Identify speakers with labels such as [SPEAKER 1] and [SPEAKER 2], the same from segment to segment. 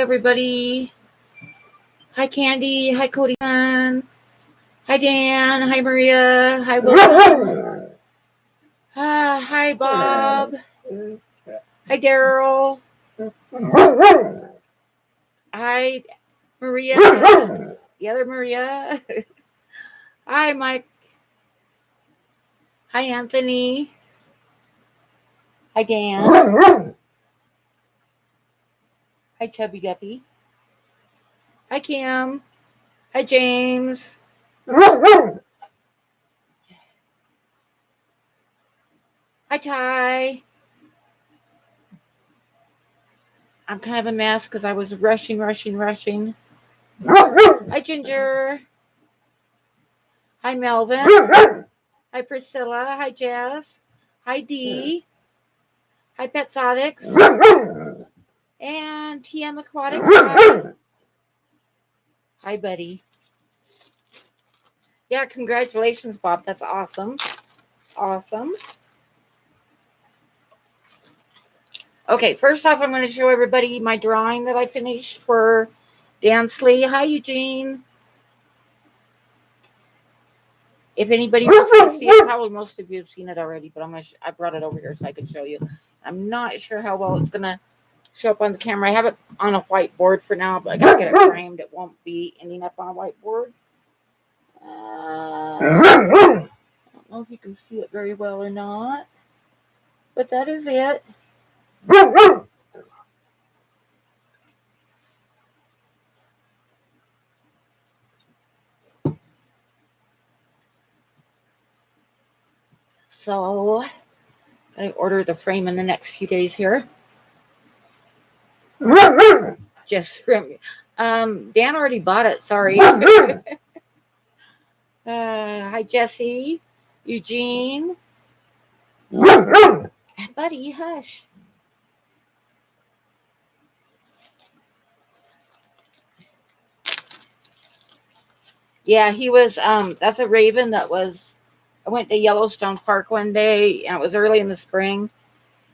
[SPEAKER 1] everybody. Hi, Candy. Hi, Cody. Hi, Dan. Hi, Maria. Hi, William. Hi, Bob. Hi, Daryl. Hi, Maria. The other Maria. Hi, Mike. Hi, Anthony. Hi, Dan. Hi, Chubby Guppy. Hi, Kim. Hi, James. Hi, Ty. I'm kind of a mess because I was rushing. Hi, Ginger. Hi, Melvin. Hi, Priscilla. Hi, Jess. Hi, Dee. Hi, Petsotics. And TM Aquatics. Hi, buddy. Yeah, congratulations, Bob. That's awesome. Awesome. Okay, first off, I'm going to show everybody my drawing that I finished for Dansley. Hi, Eugene. If anybody wants to see it, probably most of you have seen it already, but I brought it over here so I can show you. I'm not sure how well it's going to show up on the camera. I have it on a whiteboard for now, but I got to get it framed. It won't be ending up on a whiteboard. I don't know if you can see it very well or not, but that is it. So, I order the frame in the next few days here. Just Dan already bought it. Sorry. Hi, Jesse, Eugene, buddy. Hush. Yeah, he was. That's a raven that was. I went to Yellowstone Park one day, and it was early in the spring,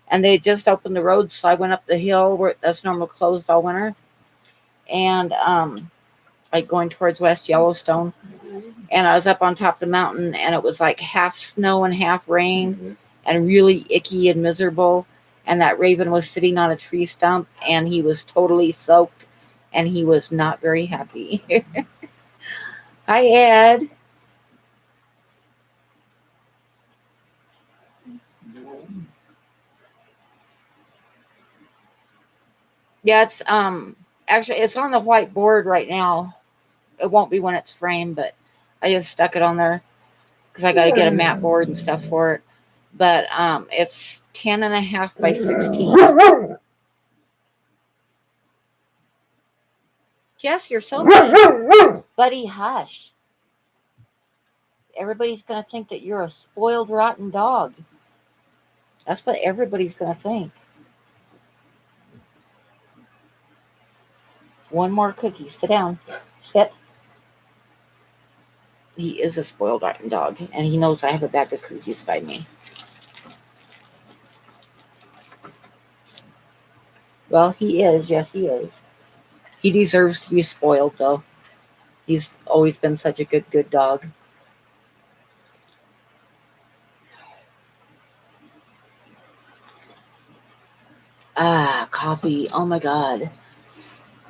[SPEAKER 1] and they just opened the road, so I went up the hill where that's normally closed all winter, and like going towards West Yellowstone, and I was up on top of the mountain, and it was like half snow and half rain, and really icky and miserable, and that raven was sitting on a tree stump, and he was totally soaked, and he was not very happy. Hi, Ed. Yeah, it's actually it's on the whiteboard right now. It won't be when it's framed, but I just stuck it on there because I got to get a mat board and stuff for it. But it's 10.5 by 16. Jess, you're so mean. Buddy, hush. Everybody's going to think that you're a spoiled, rotten dog. That's what everybody's going to think. One more cookie. Sit down. Sit. He is a spoiled, rotten dog, and he knows I have a bag of cookies by me. Well, he is. Yes, he is. He deserves to be spoiled, though. He's always been such a good dog. Ah, coffee. Oh, my God.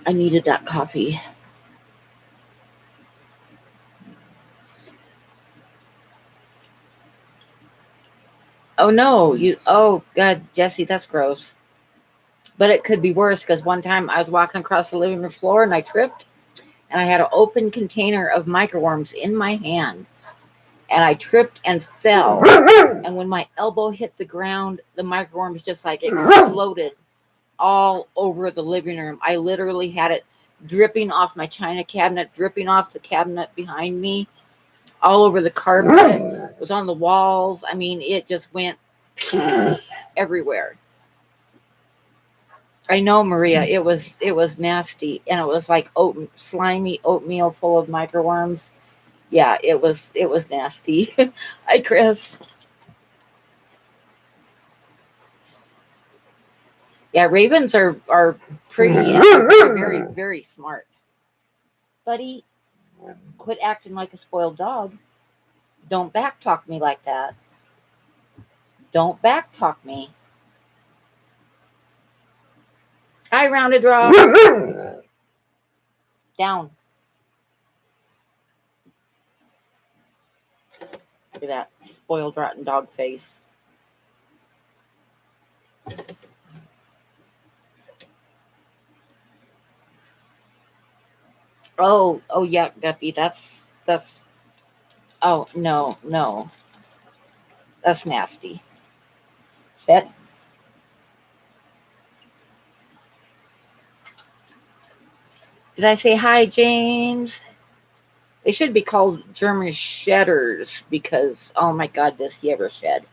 [SPEAKER 1] I needed that coffee. Oh, no. Oh, God, Jesse, that's gross. But it could be worse because one time I was walking across the living room floor and I tripped and I had an open container of microworms in my hand. And I tripped and fell. And when my elbow hit the ground, the microworms just like exploded all over the living room. I literally had it dripping off my china cabinet, dripping off the cabinet behind me, all over the carpet. It was on the walls. I mean, it just went everywhere. I know, Maria. It was nasty, and it was like slimy oatmeal full of microworms. Yeah, it was nasty. Hi, Chris. Yeah, ravens are pretty and very, very, very smart. Buddy, quit acting like a spoiled dog. Don't backtalk me like that. Don't backtalk me. Hi, Rounded Rock. Down. Look at that spoiled, rotten dog face. Oh yeah, Guppy. That's. Oh no. That's nasty. Sit. Did I say hi, James? They should be called German shedders because, oh my God, does he ever shed?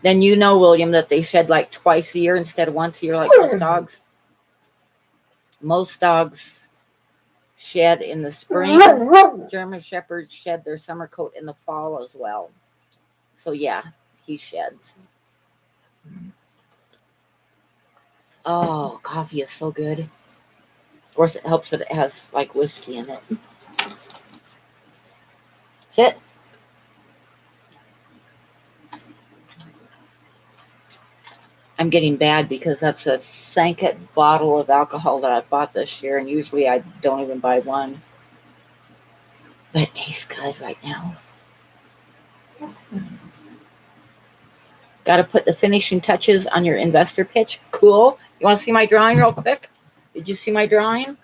[SPEAKER 1] Then you know, William, that they shed like twice a year instead of once a year like most dogs. Most dogs shed in the spring. German shepherds shed their summer coat in the fall as well. So yeah, he sheds. Oh, coffee is so good. Of course, it helps that it has like whiskey in it. Sit. I'm getting bad because that's a Sanket bottle of alcohol that I bought this year, and usually I don't even buy one. But it tastes good right now. Got to put the finishing touches on your investor pitch. Cool. You want to see my drawing real quick? Did you see my drawing?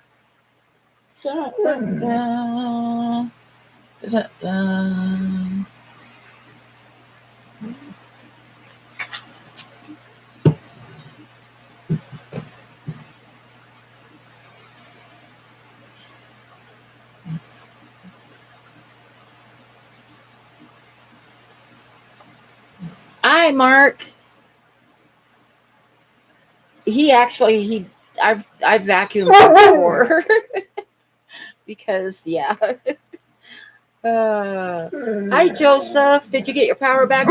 [SPEAKER 1] Hi, Mark. I've vacuumed before because yeah. Hi, Joseph. Did you get your power back?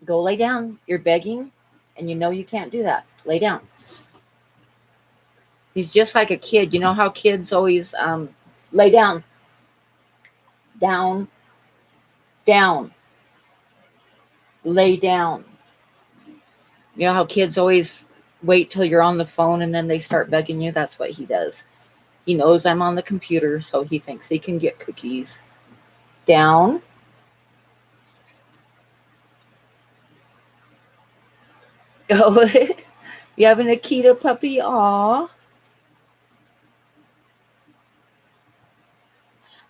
[SPEAKER 1] Go lay down. You're begging, and you know you can't do that. Lay down. He's just like a kid. You know how kids always lay down, down, down, lay down. You know how kids always wait till you're on the phone and then they start begging you? That's what he does. He knows I'm on the computer, so he thinks he can get cookies. Down. Oh, you have an Akita puppy? Aw.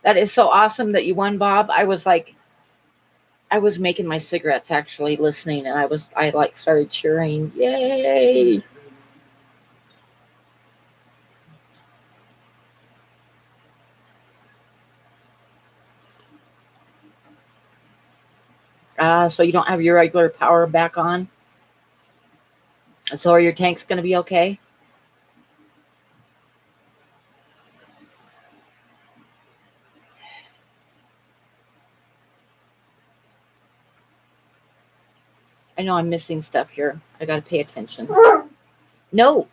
[SPEAKER 1] That is so awesome that you won, Bob. I was making my cigarettes actually listening, and I like started cheering. Yay. So you don't have your regular power back on? So are your tanks going to be okay? I know I'm missing stuff here. I got to pay attention. No.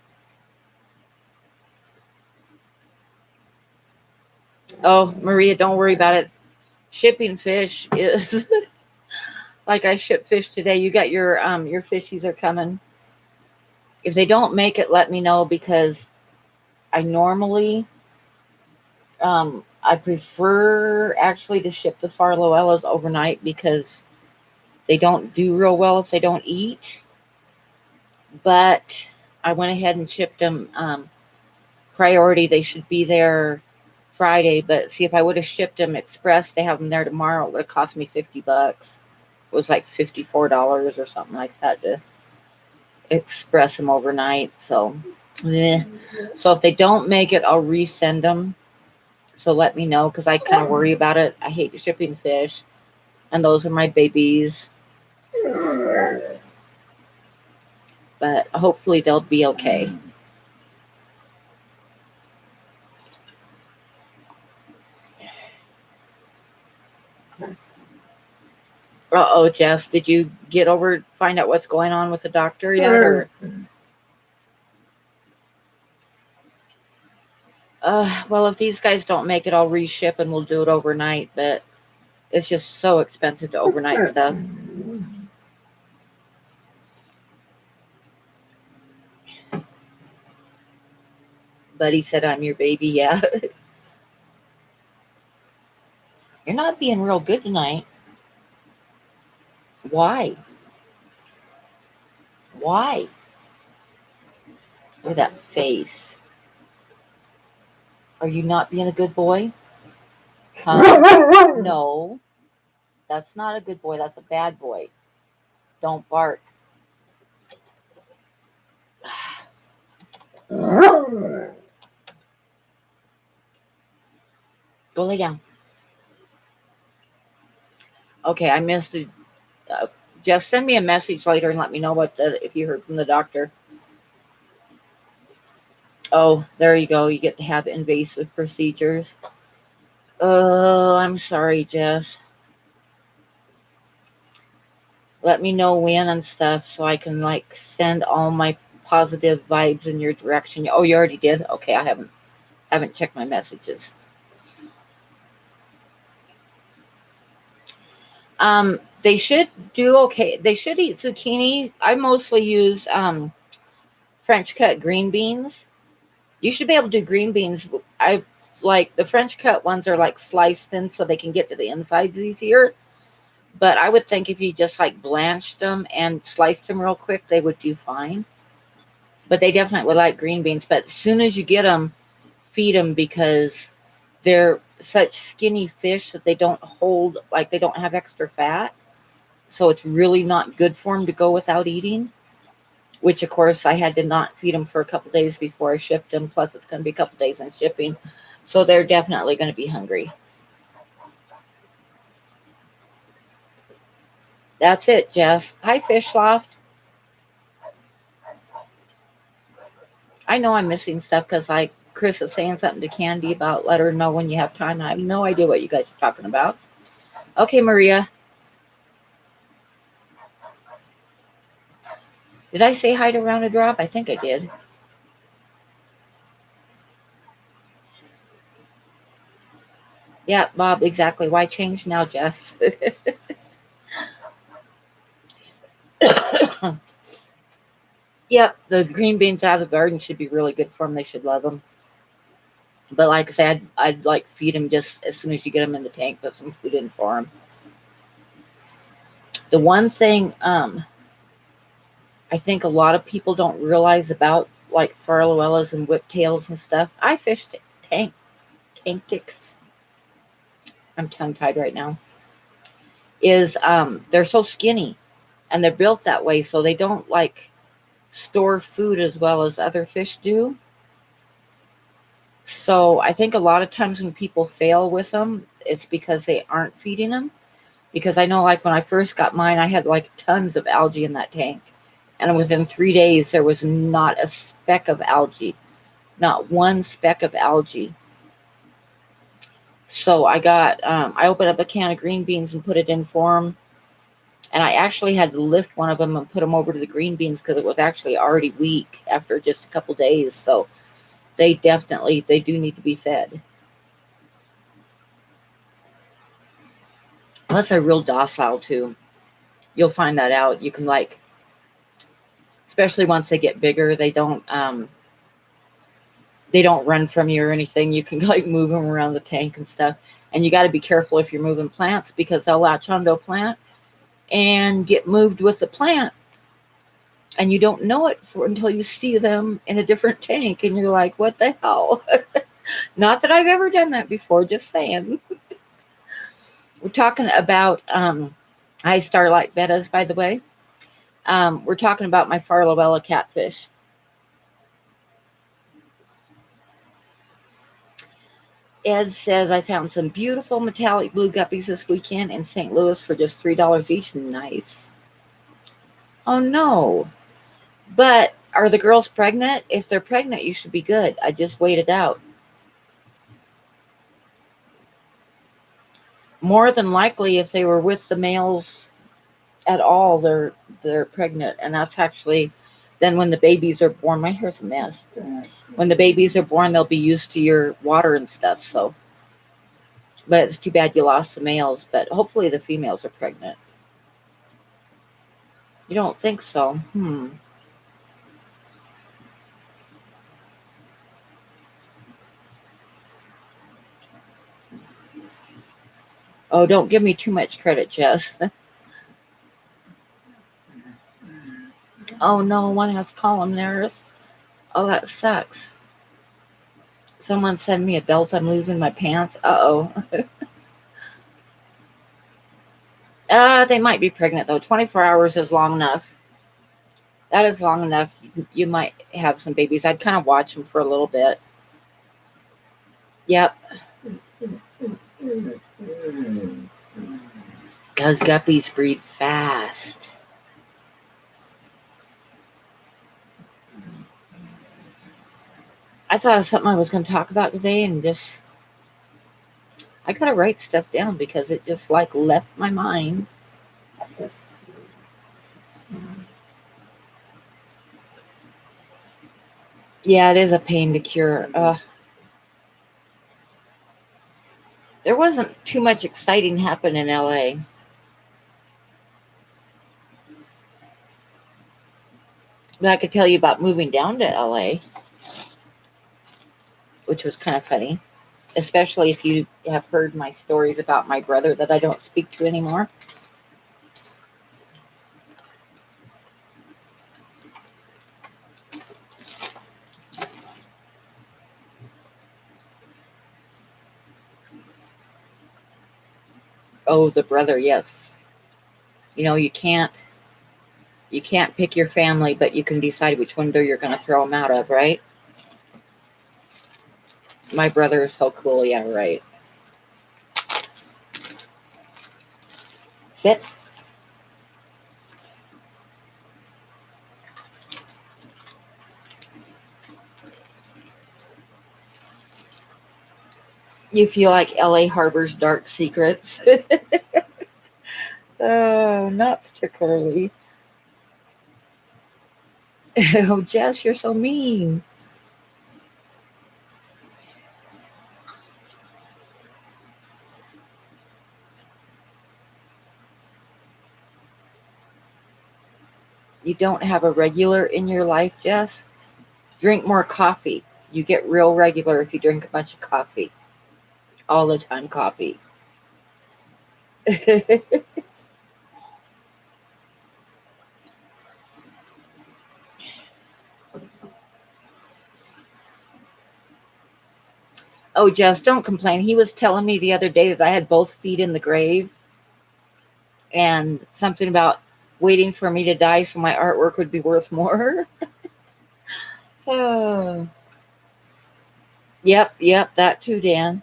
[SPEAKER 1] Oh, Maria, don't worry about it. Shipping fish is like I ship fish today. You got your fishies are coming. If they don't make it, let me know because I normally I prefer actually to ship the Farloellas overnight because they don't do real well if they don't eat. But I went ahead and shipped them priority. They should be there Friday. But see, if I would have shipped them express, they have them there tomorrow. It would have cost me $50. It was like $54 or something like that to express them overnight. So, so if they don't make it, I'll resend them. So let me know because I kind of worry about it. I hate shipping fish, and those are my babies. But hopefully they'll be okay. Uh-oh, Jess, did you find out what's going on with the doctor yet? Or well, if these guys don't make it, I'll reship and we'll do it overnight, but it's just so expensive to overnight stuff. Buddy said, I'm your baby. Yeah. You're not being real good tonight. Why? Why? With that face. Are you not being a good boy? Huh? No, that's not a good boy. That's a bad boy. Don't bark. Go lay down. Okay, I missed it. Just send me a message later and let me know if you heard from the doctor. Oh, there you go. You get to have invasive procedures. Oh, I'm sorry, Jess. Let me know when and stuff so I can send all my positive vibes in your direction. Oh, you already did? Okay, I haven't checked my messages. They should do okay. They should eat zucchini. I mostly use French cut green beans. You should be able to do green beans. I like the French cut ones are sliced in so they can get to the insides easier. But I would think if you just blanched them and sliced them real quick, they would do fine. But they definitely would like green beans. But as soon as you get them, feed them because they're such skinny fish that they don't hold, they don't have extra fat. So it's really not good for them to go without eating. Which, of course, I had to not feed them for a couple days before I shipped them. Plus, it's going to be a couple days in shipping. So they're definitely going to be hungry. That's it, Jess. Hi, Fish Loft. I know I'm missing stuff because Chris is saying something to Candy about let her know when you have time. I have no idea what you guys are talking about. Okay, Maria. Did I say hi to Round a Drop? I think I did. Yeah, Bob, exactly. Why change now, Jess? Yep, the green beans out of the garden should be really good for them. They should love them. But like I said, I'd feed them just as soon as you get them in the tank, put some food in for them. The one thing I think a lot of people don't realize about farlowellas and whiptails and stuff. I fished tankics. I'm tongue tied right now. Is they're so skinny and they're built that way so they don't store food as well as other fish do. So I think a lot of times when people fail with them, it's because they aren't feeding them. Because I know when I first got mine, I had tons of algae in that tank. And within 3 days, there was not a speck of algae. Not one speck of algae. So I opened up a can of green beans and put it in for them. And I actually had to lift one of them and put them over to the green beans because it was actually already weak after just a couple days. So they do need to be fed. Plus, they're real docile too. You'll find that out. You can especially once they get bigger, they don't run from you or anything. You can move them around the tank and stuff. And you got to be careful if you're moving plants because they'll latch onto a plant and get moved with the plant. And you don't know it until you see them in a different tank. And you're like, what the hell? Not that I've ever done that before, just saying. We're talking about hi, Starlight Bettas, by the way. We're talking about my Farlowella catfish. Ed says, I found some beautiful metallic blue guppies this weekend in St. Louis for just $3 each. Nice. Oh, no. But are the girls pregnant? If they're pregnant, you should be good. I just waited out. More than likely, if they were with the males at all, they're pregnant, and that's actually then when the babies are born. My hair's a mess. When the babies are born, they'll be used to your water and stuff. So, but it's too bad you lost the males. But hopefully, the females are pregnant. You don't think so? Oh, don't give me too much credit, Jess. Oh no, one has columnaris. Oh, that sucks. Someone send me a belt. I'm losing my pants. Uh-oh. They might be pregnant though. 24 hours is long enough. That is long enough. You might have some babies. I'd kind of watch them for a little bit. Yep. Because guppies breed fast. I thought of something I was going to talk about today, and just I gotta write stuff down because it just like left my mind. Yeah, it is a pain to cure. There wasn't too much exciting happen in LA. But I could tell you about moving down to LA, which was kind of funny, especially if you have heard my stories about my brother that I don't speak to anymore. Oh, the brother, yes. You can't pick your family, but you can decide which window you're going to throw them out of, right? My brother is so cool. Yeah, right. Sit. You feel like LA harbors dark secrets? Oh, not particularly. Oh, Jess, you're so mean. You don't have a regular in your life, Jess? Drink more coffee. You get real regular if you drink a bunch of coffee. All the time coffee. Oh, Jess, don't complain. He was telling me the other day that I had both feet in the grave and something about waiting for me to die so my artwork would be worth more. Oh, yep, that too, Dan.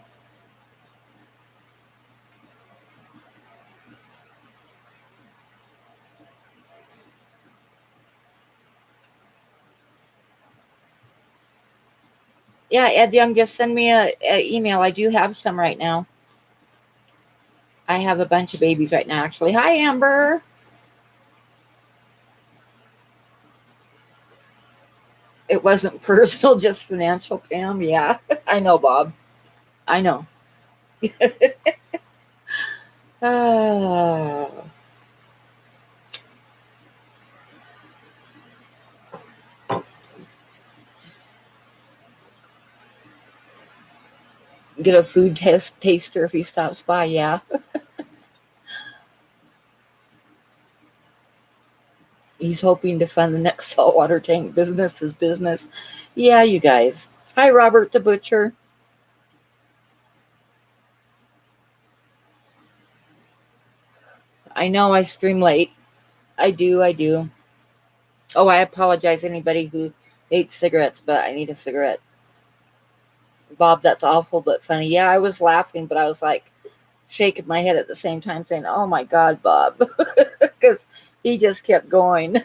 [SPEAKER 1] Yeah, Ed Young, just send me a email. I do have some right now. I have a bunch of babies right now, actually. Hi, Amber. It wasn't personal, just financial, Pam. Yeah, I know, Bob. I know. Ah, get a food taster if he stops by. Yeah. He's hoping to fund the next saltwater tank business. His business. Yeah, you guys. Hi, Robert the Butcher. I know I stream late. I do. Oh, I apologize anybody who hates cigarettes, but I need a cigarette. Bob, that's awful but funny. Yeah, I was laughing, but I was like shaking my head at the same time saying, oh my God, Bob. Because he just kept going.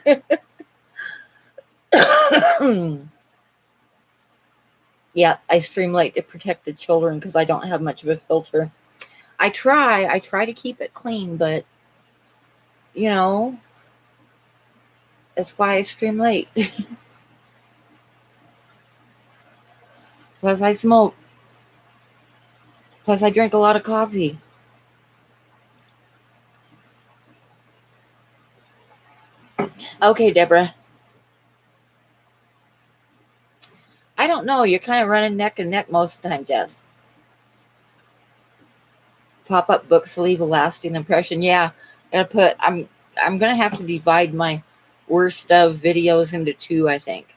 [SPEAKER 1] Yeah, I stream late to protect the children because I don't have much of a filter. I try to keep it clean, but you know, that's why I stream late. Plus I smoke. Plus I drink a lot of coffee. Okay, Deborah. I don't know. You're kind of running neck and neck most of the time, Jess. Pop-up books leave a lasting impression. Yeah, I'm gonna have to divide my worst of videos into two, I think,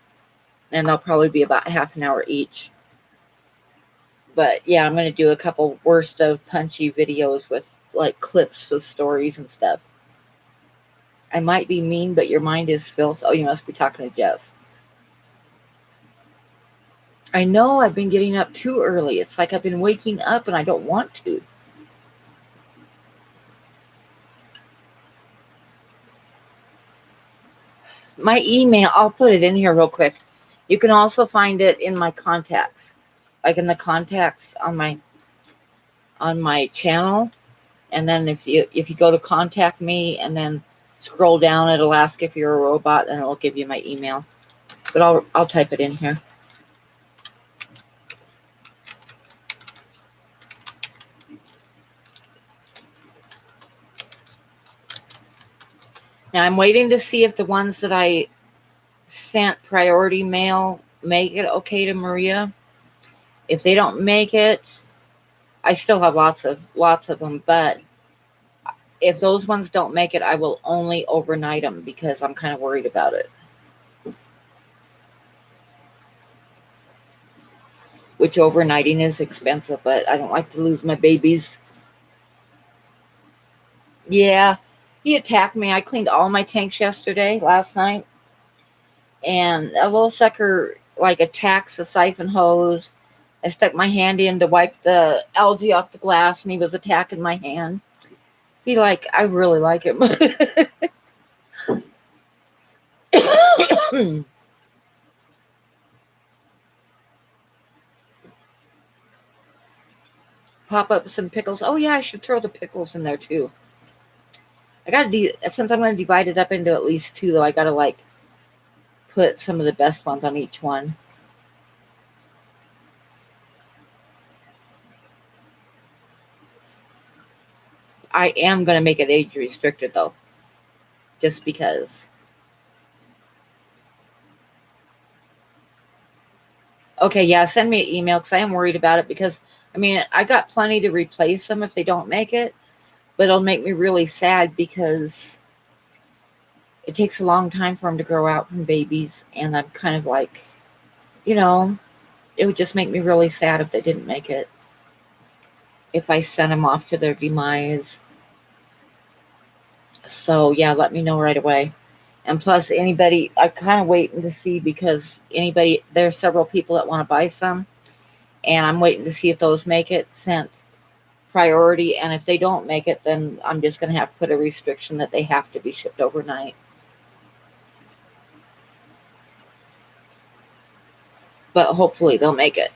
[SPEAKER 1] and they'll probably be about half an hour each. But yeah, I'm gonna do a couple worst of punchy videos with like clips of stories and stuff. I might be mean, but your mind is filled. Oh, you must be talking to Jess. I know I've been getting up too early. It's like I've been waking up and I don't want to. My email, I'll put it in here real quick. You can also find it in my contacts, like in the contacts on my channel. And then if you go to contact me and then scroll down, it'll ask if you're a robot, and it'll give you my email. But I'll type it in here. Now I'm waiting to see if the ones that I sent priority mail make it okay to Maria. If they don't make it, I still have lots of them, but if those ones don't make it, I will only overnight them because I'm kind of worried about it. Which overnighting is expensive, but I don't like to lose my babies. Yeah, he attacked me. I cleaned all my tanks last night, and a little sucker like attacks the siphon hose. I stuck my hand in to wipe the algae off the glass, and he was attacking my hand. I really like him. Pop up some pickles. Oh yeah, I should throw the pickles in there too. Since I'm going to divide it up into at least two, though, I got to put some of the best ones on each one. I am going to make it age restricted though, just because. Okay, yeah, send me an email because I am worried about it because, I got plenty to replace them if they don't make it, but it'll make me really sad because it takes a long time for them to grow out from babies, and I'm kind of it would just make me really sad if they didn't make it, if I sent them off to their demise. So, yeah, let me know right away. And plus, anybody, I'm kind of waiting to see because there's several people that want to buy some, and I'm waiting to see if those make it sent priority. And if they don't make it, then I'm just going to have to put a restriction that they have to be shipped overnight. But hopefully they'll make it.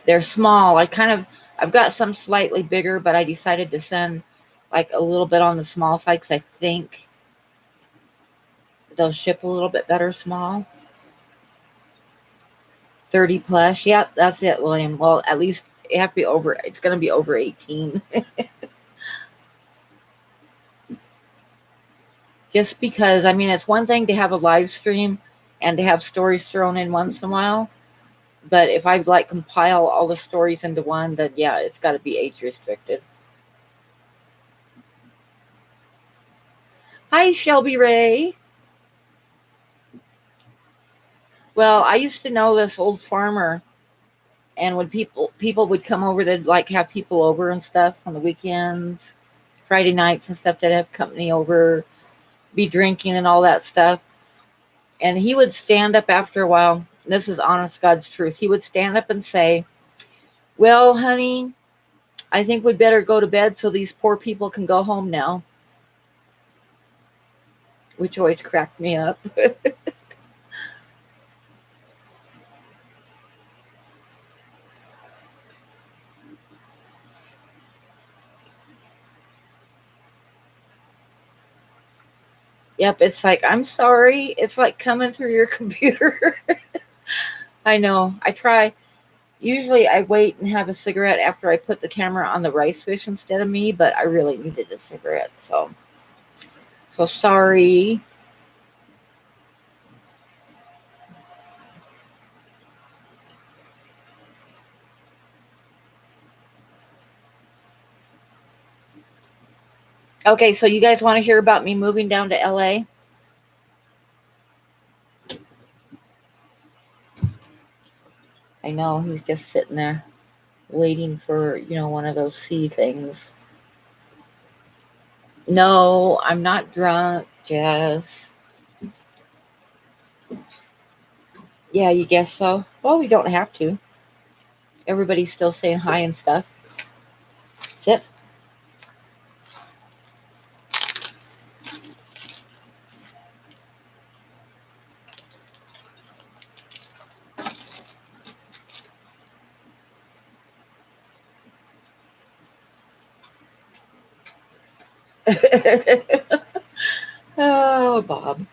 [SPEAKER 1] They're small. I've got some slightly bigger, but I decided to send a little bit on the small side because I think they'll ship a little bit better small. 30 plus. Yep, that's it, William. Well, at least it's going to be over 18. Just because, it's one thing to have a live stream and to have stories thrown in once in a while. But if I compile all the stories into one, then yeah, it's got to be age restricted. Hi, Shelby Ray. Well, I used to know this old farmer, and when people would come over, they'd have people over and stuff on the weekends, Friday nights and stuff. They'd have company over, be drinking and all that stuff. And he would stand up after a while. This is honest God's truth. He would stand up and say, "Well, honey, I think we'd better go to bed so these poor people can go home now," which always cracked me up. Yep, it's like, I'm sorry. It's like coming through your computer. I know. I try. Usually I wait and have a cigarette after I put the camera on the rice fish instead of me, but I really needed a cigarette. So sorry. Okay, so you guys want to hear about me moving down to LA? I know he's just sitting there waiting for, one of those sea things. No, I'm not drunk, Jess. Yeah, you guess so? Well, we don't have to. Everybody's still saying hi and stuff. Sit. Oh, Bob.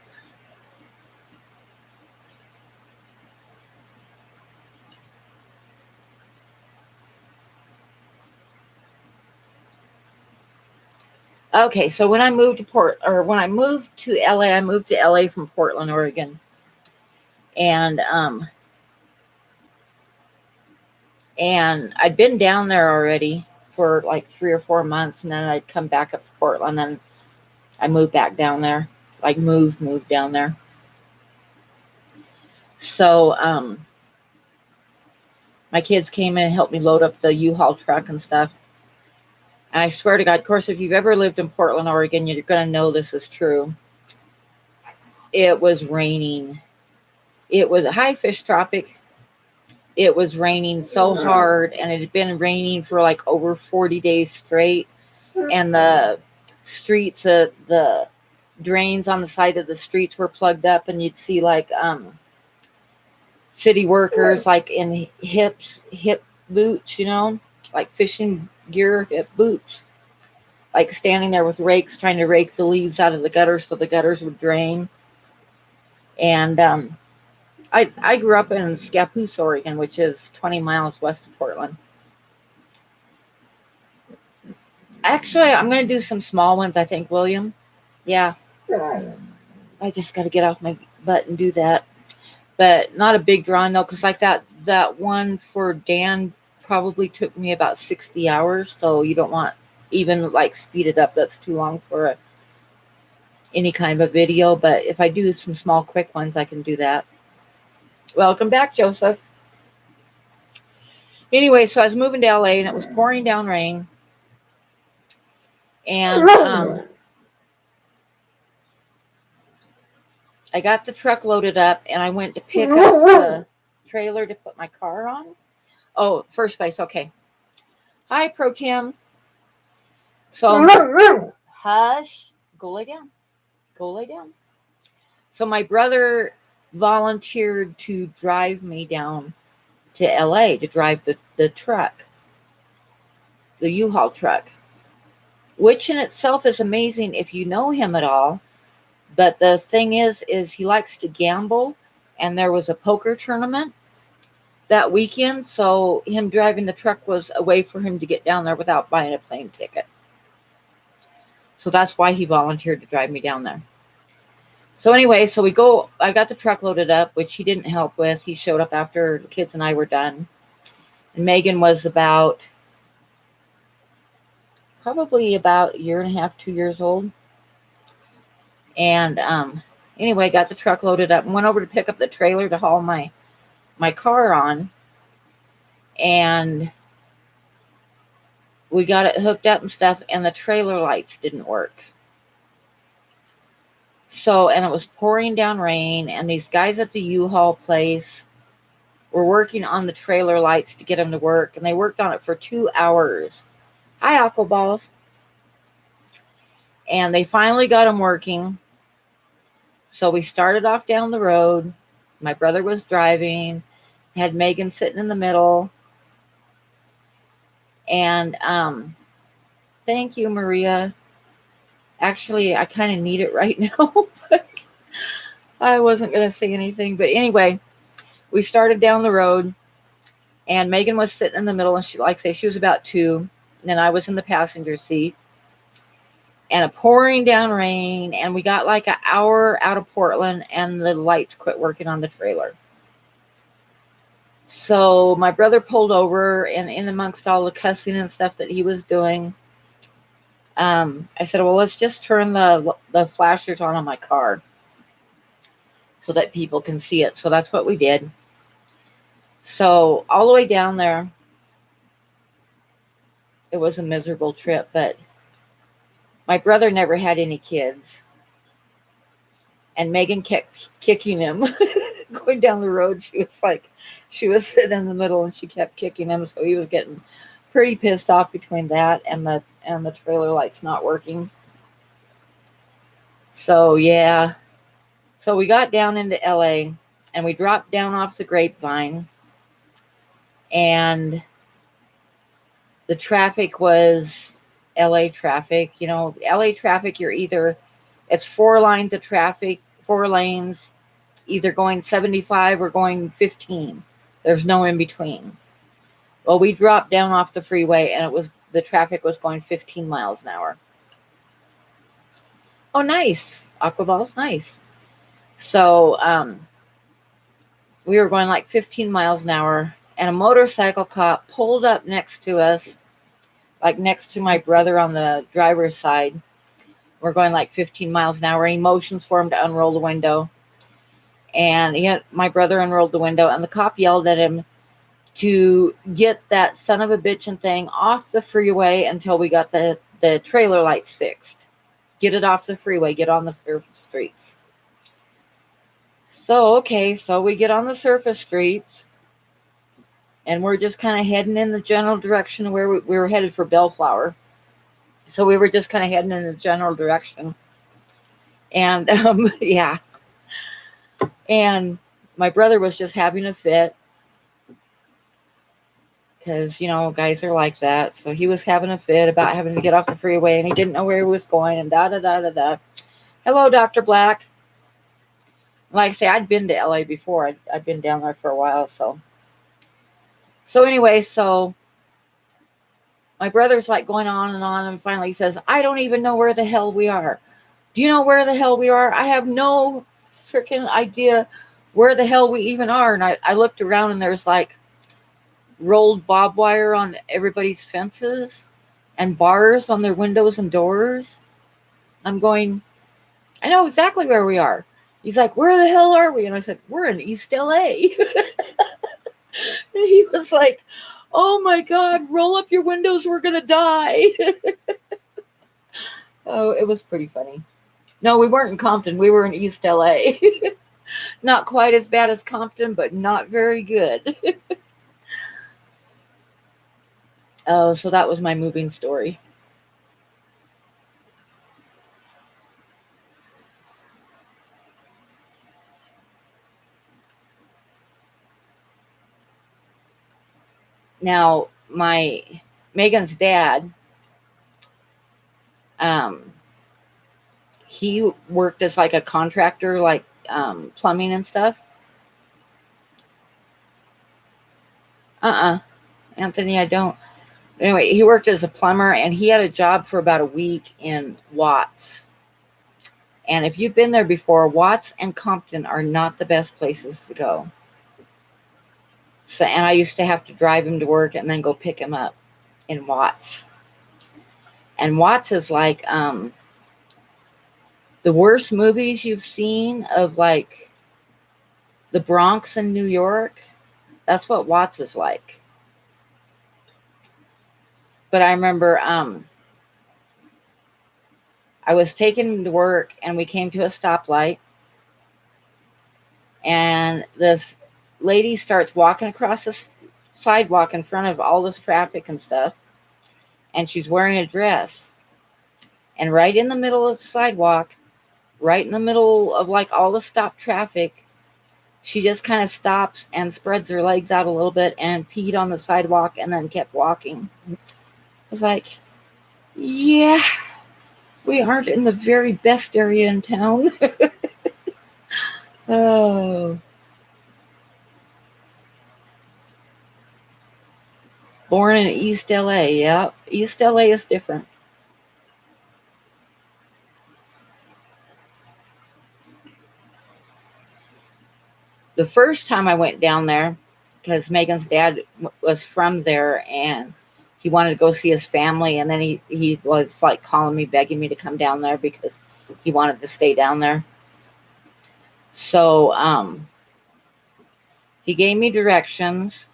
[SPEAKER 1] Okay, so when I moved to LA, I moved to LA from Portland, Oregon. And and I'd been down there already for like 3 or 4 months, and then I'd come back up to Portland, and I moved back down there. Like moved down there. So my kids came in and helped me load up the U-Haul truck and stuff. And I swear to God, of course, if you've ever lived in Portland, Oregon, you're going to know this is true. It was raining. It was a high fish tropic. It was raining so hard, and it had been raining for like over 40 days straight. And the streets, the drains on the side of the streets were plugged up, and you'd see like city workers like in hip boots, like fishing gear hip boots, like standing there with rakes trying to rake the leaves out of the gutters so the gutters would drain. And I grew up in Scappoose, Oregon, which is 20 miles west of Portland. Actually, I'm going to do some small ones, I think, William. Yeah. I just got to get off my butt and do that. But not a big drawing, though, because like that one for Dan probably took me about 60 hours. So you don't want even like speed it up. That's too long for any kind of a video. But if I do some small, quick ones, I can do that. Welcome back, Joseph. Anyway, so I was moving to LA, and it was pouring down rain. And I got the truck loaded up, and I went to pick up the trailer to put my car on. Oh, first place. Okay. Hi, Pro Tim. So, hush. Go lay down. Go lay down. So my brother volunteered to drive me down to LA to drive the truck, the U-Haul truck, which in itself is amazing if you know him at all. But the thing is he likes to gamble, and there was a poker tournament that weekend, so him driving the truck was a way for him to get down there without buying a plane ticket. So that's why he volunteered to drive me down there. So anyway, so we go, I got the truck loaded up, which he didn't help with. He showed up after the kids and I were done. And Megan was probably about a year and a half, 2 years old. And anyway, got the truck loaded up and went over to pick up the trailer to haul my car on. And we got it hooked up and stuff, and the trailer lights didn't work. So, and it was pouring down rain, and these guys at the U-Haul place were working on the trailer lights to get them to work, and they worked on it for 2 hours. Hi, Aquaballs. And they finally got them working. So we started off down the road. My brother was driving, had Megan sitting in the middle. And thank you, Maria. Actually, I kind of need it right now, but I wasn't going to say anything. But anyway, we started down the road, and Megan was sitting in the middle, and she, like I say, she was about 2, and then I was in the passenger seat, and a pouring down rain, and we got like an hour out of Portland, and the lights quit working on the trailer. So my brother pulled over, and in amongst all the cussing and stuff that he was doing, I said, well, let's just turn the flashers on my car so that people can see it. So that's what we did. So all the way down there, it was a miserable trip, but my brother never had any kids. And Megan kept kicking him going down the road. She was sitting in the middle and she kept kicking him. So he was getting pretty pissed off between that and the trailer lights not working. So yeah. So we got down into LA and we dropped down off the Grapevine, and the traffic was LA traffic. You know, LA traffic, it's 4 lines of traffic, 4 lanes, either going 75 or going 15. There's no in between. Well, we dropped down off the freeway and the traffic was going 15 miles an hour. Oh, nice. Aquaball's nice. So we were going like 15 miles an hour, and a motorcycle cop pulled up next to us, like next to my brother on the driver's side. We're going like 15 miles an hour, and he motions for him to unroll the window. And my brother unrolled the window, and the cop yelled at him to get that son of a bitchin' thing off the freeway until we got the trailer lights fixed. Get it off the freeway, get on the surface streets. So we get on the surface streets, and we're just kind of heading in the general direction where we were headed for Bellflower. So we were just kind of heading in the general direction. And yeah. And my brother was just having a fit because, guys are like that. So he was having a fit about having to get off the freeway, and he didn't know where he was going, and da-da-da-da-da. Hello, Dr. Black. Like I say, I'd been to LA before. I'd been down there for a while. So anyway, my brother's like going on, and finally he says, I don't even know where the hell we are. Do you know where the hell we are? I have no freaking idea where the hell we even are. And I looked around, and there's like rolled barbed wire on everybody's fences and bars on their windows and doors. I'm going, I know exactly where we are. He's like, where the hell are we? And I said, we're in East LA. And he was like, oh my God, roll up your windows. We're going to die. Oh, it was pretty funny. No, we weren't in Compton. We were in East LA. Not quite as bad as Compton, but not very good. Oh, so that was my moving story. Now, Megan's dad, he worked as like a contractor, like plumbing and stuff. Anthony, I don't. Anyway, he worked as a plumber, and he had a job for about a week in Watts. And if you've been there before, Watts and Compton are not the best places to go. So, and I used to have to drive him to work and then go pick him up in Watts. And Watts is like the worst movies you've seen of like the Bronx in New York. That's what Watts is like. But I remember I was taking him to work, and we came to a stoplight, and this lady starts walking across the sidewalk in front of all this traffic and stuff, and she's wearing a dress. And right in the middle of the sidewalk, right in the middle of like all the stopped traffic, she just kind of stops and spreads her legs out a little bit and peed on the sidewalk and then kept walking. I was like, yeah, We aren't in the very best area in town. Oh, born in East LA. Yeah, East LA is different. The first time I went down there, because Megan's dad was from there and he wanted to go see his family, and then he was like calling me, begging me to come down there because he wanted to stay down there. So he gave me directions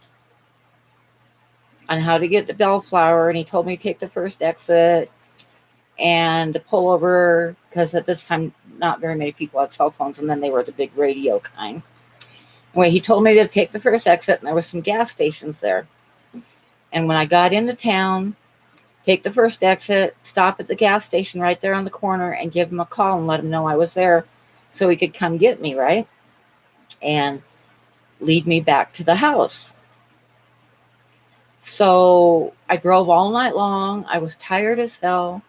[SPEAKER 1] on how to get to Bellflower, and he told me to take the first exit and to pull over, because at this time not very many people had cell phones, and then they were the big radio kind. Anyway, he told me to take the first exit, and there was some gas stations there. And when I got into town, take the first exit, stop at the gas station right there on the corner, and give him a call and let him know I was there so he could come get me, right? And lead me back to the house. So I drove all night long. I was tired as hell.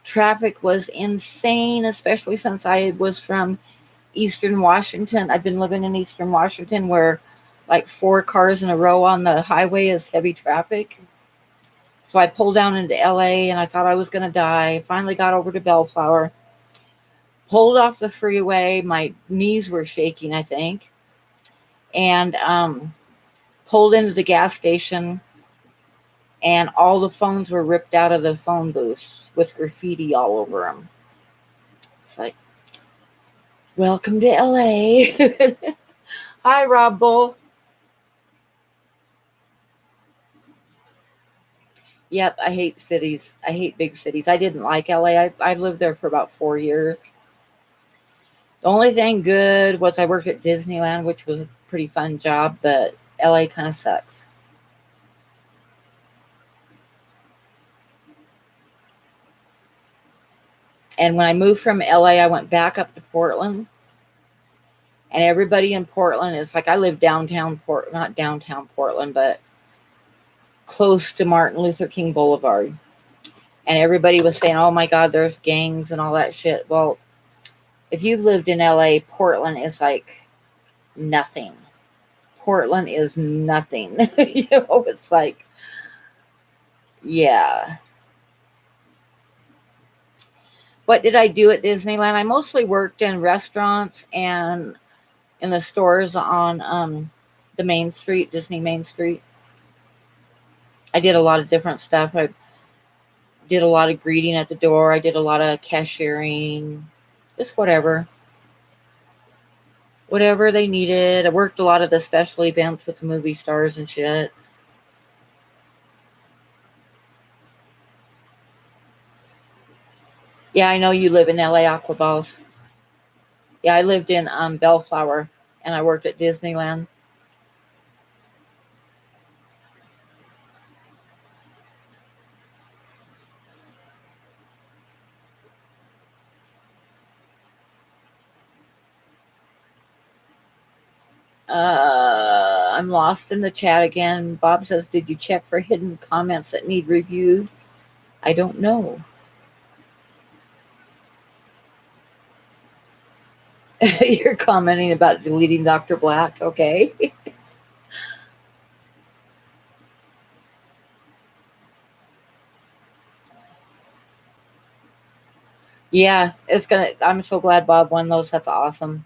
[SPEAKER 1] Traffic was insane, especially since I was from Eastern Washington. I've been living in Eastern Washington where like 4 cars in a row on the highway is heavy traffic. So I pulled down into LA and I thought I was going to die. Finally got over to Bellflower, pulled off the freeway. My knees were shaking, I think. And pulled into the gas station, and all the phones were ripped out of the phone booths with graffiti all over them. It's like, welcome to LA. Hi, Rob Bull. Yep, I hate cities. I hate big cities. I didn't like LA. I lived there for about 4 years. The only thing good was I worked at Disneyland, which was a pretty fun job, but LA kind of sucks. And when I moved from LA, I went back up to Portland. And everybody in Portland is like, I live downtown not downtown Portland, but close to Martin Luther King Boulevard. And everybody was saying, oh my God, there's gangs and all that shit. Well, if you've lived in LA, Portland is like nothing. Portland is nothing. It's like, yeah. What did I do at Disneyland? I mostly worked in restaurants and in the stores on the Main Street, Disney Main Street. I did a lot of different stuff. I did a lot of greeting at the door. I did a lot of cashiering, just whatever they needed. I worked a lot of the special events with the movie stars and shit. Yeah, I know you live in LA, Aquaballs. Yeah, I lived in Bellflower, and I worked at Disneyland. I'm lost in the chat again. Bob says, did you check for hidden comments that need reviewed? I don't know. You're commenting about deleting Dr. Black. Okay. Yeah, I'm so glad Bob won those. That's awesome.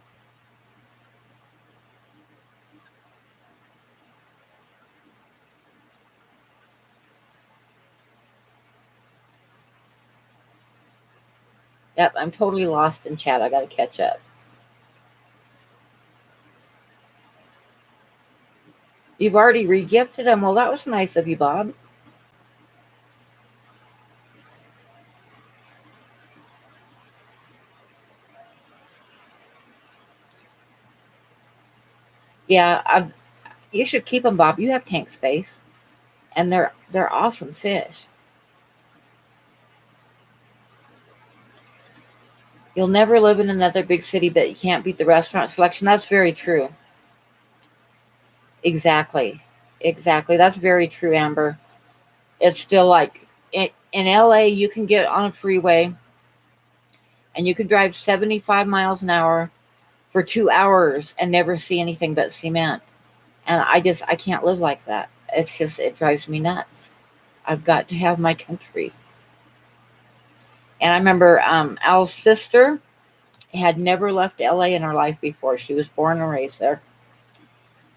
[SPEAKER 1] Yep, I'm totally lost in chat. I got to catch up. You've already regifted them. Well, that was nice of you, Bob. Yeah, you should keep them, Bob. You have tank space, and they're awesome fish. You'll never live in another big city, but you can't beat the restaurant selection. That's very true. Exactly. That's very true, Amber. It's still like In LA, you can get on a freeway and you can drive 75 miles an hour for 2 hours and never see anything but cement. And I can't live like that. It's just, it drives me nuts. I've got to have my country. And I remember Al's sister had never left LA in her life before. She was born and raised there.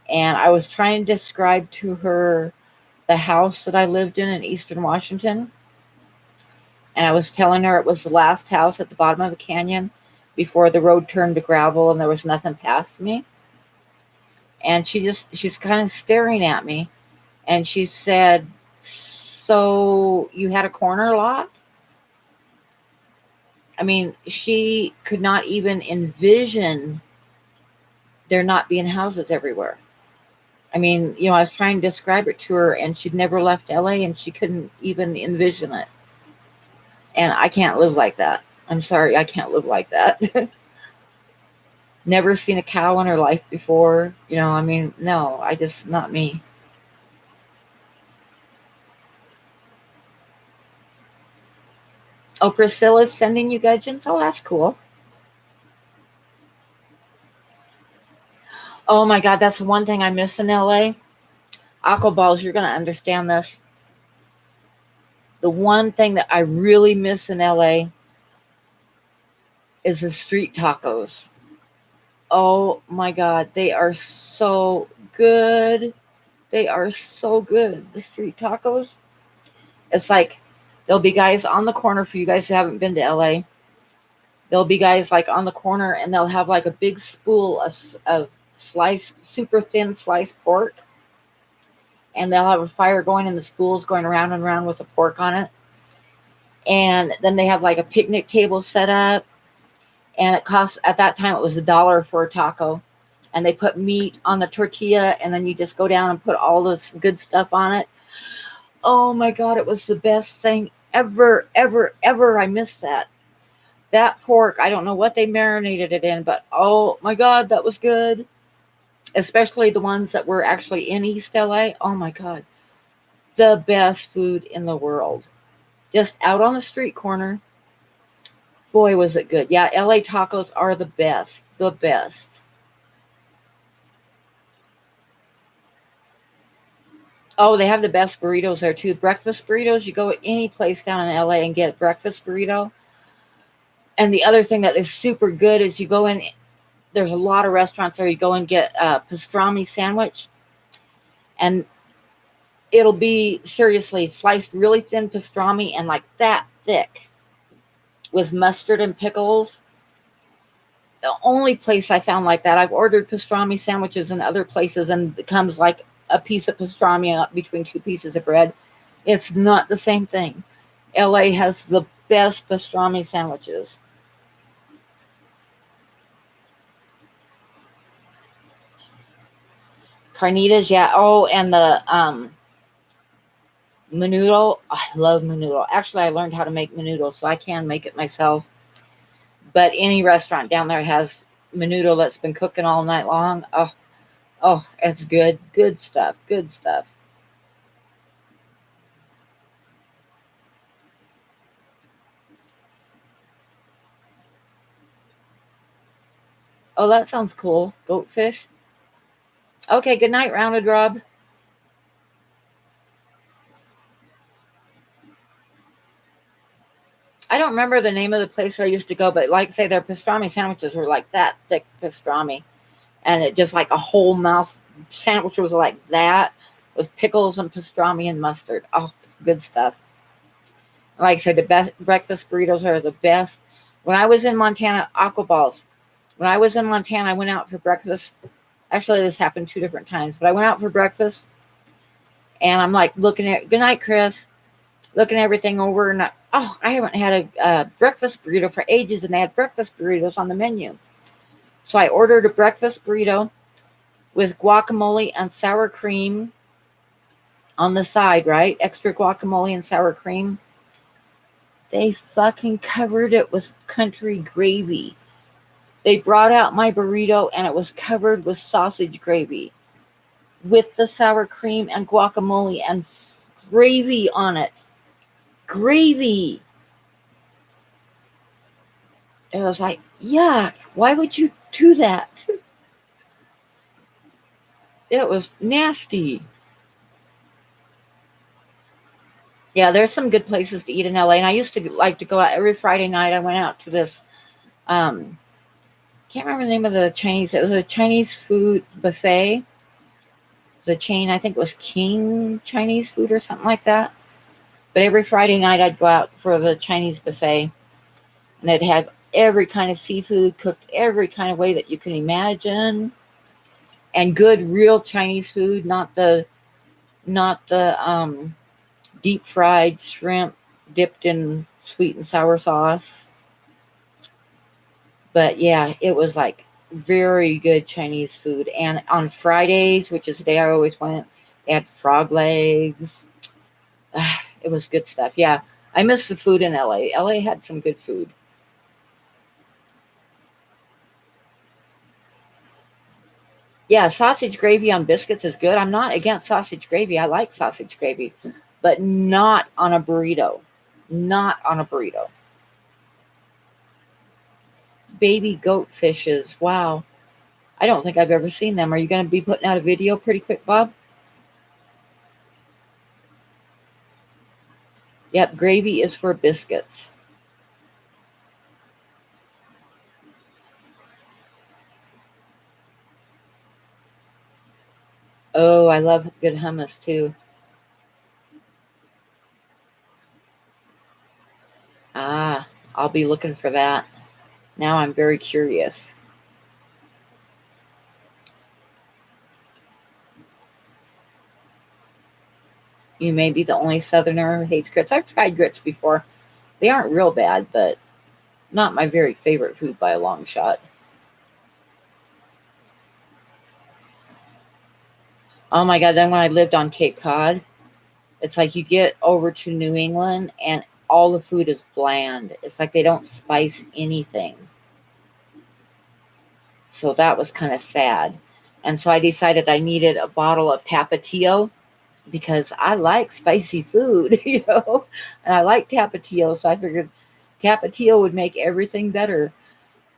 [SPEAKER 1] And I was trying to describe to her the house that I lived in Eastern Washington. And I was telling her it was the last house at the bottom of a canyon before the road turned to gravel and there was nothing past me. And she's kind of staring at me. And she said, "So you had a corner lot?" I mean, she could not even envision there not being houses everywhere. I mean, I was trying to describe it to her, and she'd never left LA, and she couldn't even envision it. And I can't live like that. I'm sorry, I can't live like that. Never seen a cow in her life before. I mean, no, not me. Oh, Priscilla's sending you gudgeons? Oh, that's cool. Oh my God, that's the one thing I miss in LA. Aqua balls, you're going to understand this. The one thing that I really miss in LA is the street tacos. Oh my God, they are so good. They are so good. The street tacos. It's like there'll be guys on the corner, for you guys who haven't been to LA. There'll be guys like on the corner, and they'll have like a big spool of sliced, super thin sliced pork. And they'll have a fire going, and the spool's going around and around with the pork on it. And then they have like a picnic table set up. And it costs, at that time, it was $1 for a taco. And they put meat on the tortilla, and then you just go down and put all this good stuff on it. Oh my God, it was the best thing ever, ever, ever. I miss that. That pork, I don't know what they marinated it in, but oh my God, that was good. Especially the ones that were actually in East LA. Oh my God. The best food in the world. Just out on the street corner. Boy, was it good. Yeah, LA tacos are the best. The best. Oh, they have the best burritos there too. Breakfast burritos. You go any place down in LA and get a breakfast burrito. And the other thing that is super good is you go in, there's a lot of restaurants there. You go and get a pastrami sandwich. And it'll be, seriously, sliced really thin pastrami and like that thick with mustard and pickles. The only place I found like that, I've ordered pastrami sandwiches in other places, and it comes like a piece of pastrami between two pieces of bread. It's not the same thing. LA has the best pastrami sandwiches. Carnitas, yeah. Oh, and the menudo. I love menudo. Actually, I learned how to make menudo, so I can make it myself. But any restaurant down there has menudo that's been cooking all night long. Oh, it's good. Good stuff. Good stuff. Oh, that sounds cool. Goatfish. Okay, good night, Rounded Rob. I don't remember the name of the place where I used to go, but like say their pastrami sandwiches were like that thick pastrami. And it just like a whole mouth sandwich was like that with pickles and pastrami and mustard. Oh, good stuff. Like I said, the best breakfast burritos are the best. When I was in Montana, aqua balls. When I was in Montana, I went out for breakfast. Actually, this happened 2 different times, but I went out for breakfast, and I'm like looking at, good night, Chris, looking everything over, and I haven't had a breakfast burrito for ages, and they had breakfast burritos on the menu. So I ordered a breakfast burrito with guacamole and sour cream on the side, right? Extra guacamole and sour cream. They fucking covered it with country gravy. They brought out my burrito, and it was covered with sausage gravy with the sour cream and guacamole and gravy on it. gravy. It was like, yuck, why would you do that? It was nasty. Yeah, there's some good places to eat in LA. And I used to like to go out every Friday night. I went out to this, can't remember the name of the Chinese. It was a Chinese food buffet. The chain, I think it was King Chinese food or something like that. But every Friday night I'd go out for the Chinese buffet. And they'd have every kind of seafood cooked every kind of way that you can imagine. And good real Chinese food, not the deep fried shrimp dipped in sweet and sour sauce. But yeah, it was like very good Chinese food. And on Fridays, which is the day I always went, they had frog legs. It was good stuff. Yeah, I miss the food in LA. LA had some good food. Yeah, sausage gravy on biscuits is good. I'm not against sausage gravy. I like sausage gravy, but not on a burrito. Not on a burrito. Baby goat fishes. Wow. I don't think I've ever seen them. Are you going to be putting out a video pretty quick, Bob? Yep, gravy is for biscuits. Oh, I love good hummus too. Ah, I'll be looking for that. Now I'm very curious. You may be the only southerner who hates grits. I've tried grits before. They aren't real bad, but not my very favorite food by a long shot. Oh my God, then when I lived on Cape Cod, it's like you get over to New England and all the food is bland. It's like they don't spice anything. So that was kind of sad. And so I decided I needed a bottle of Tapatio because I like spicy food, and I like Tapatio. So I figured Tapatio would make everything better.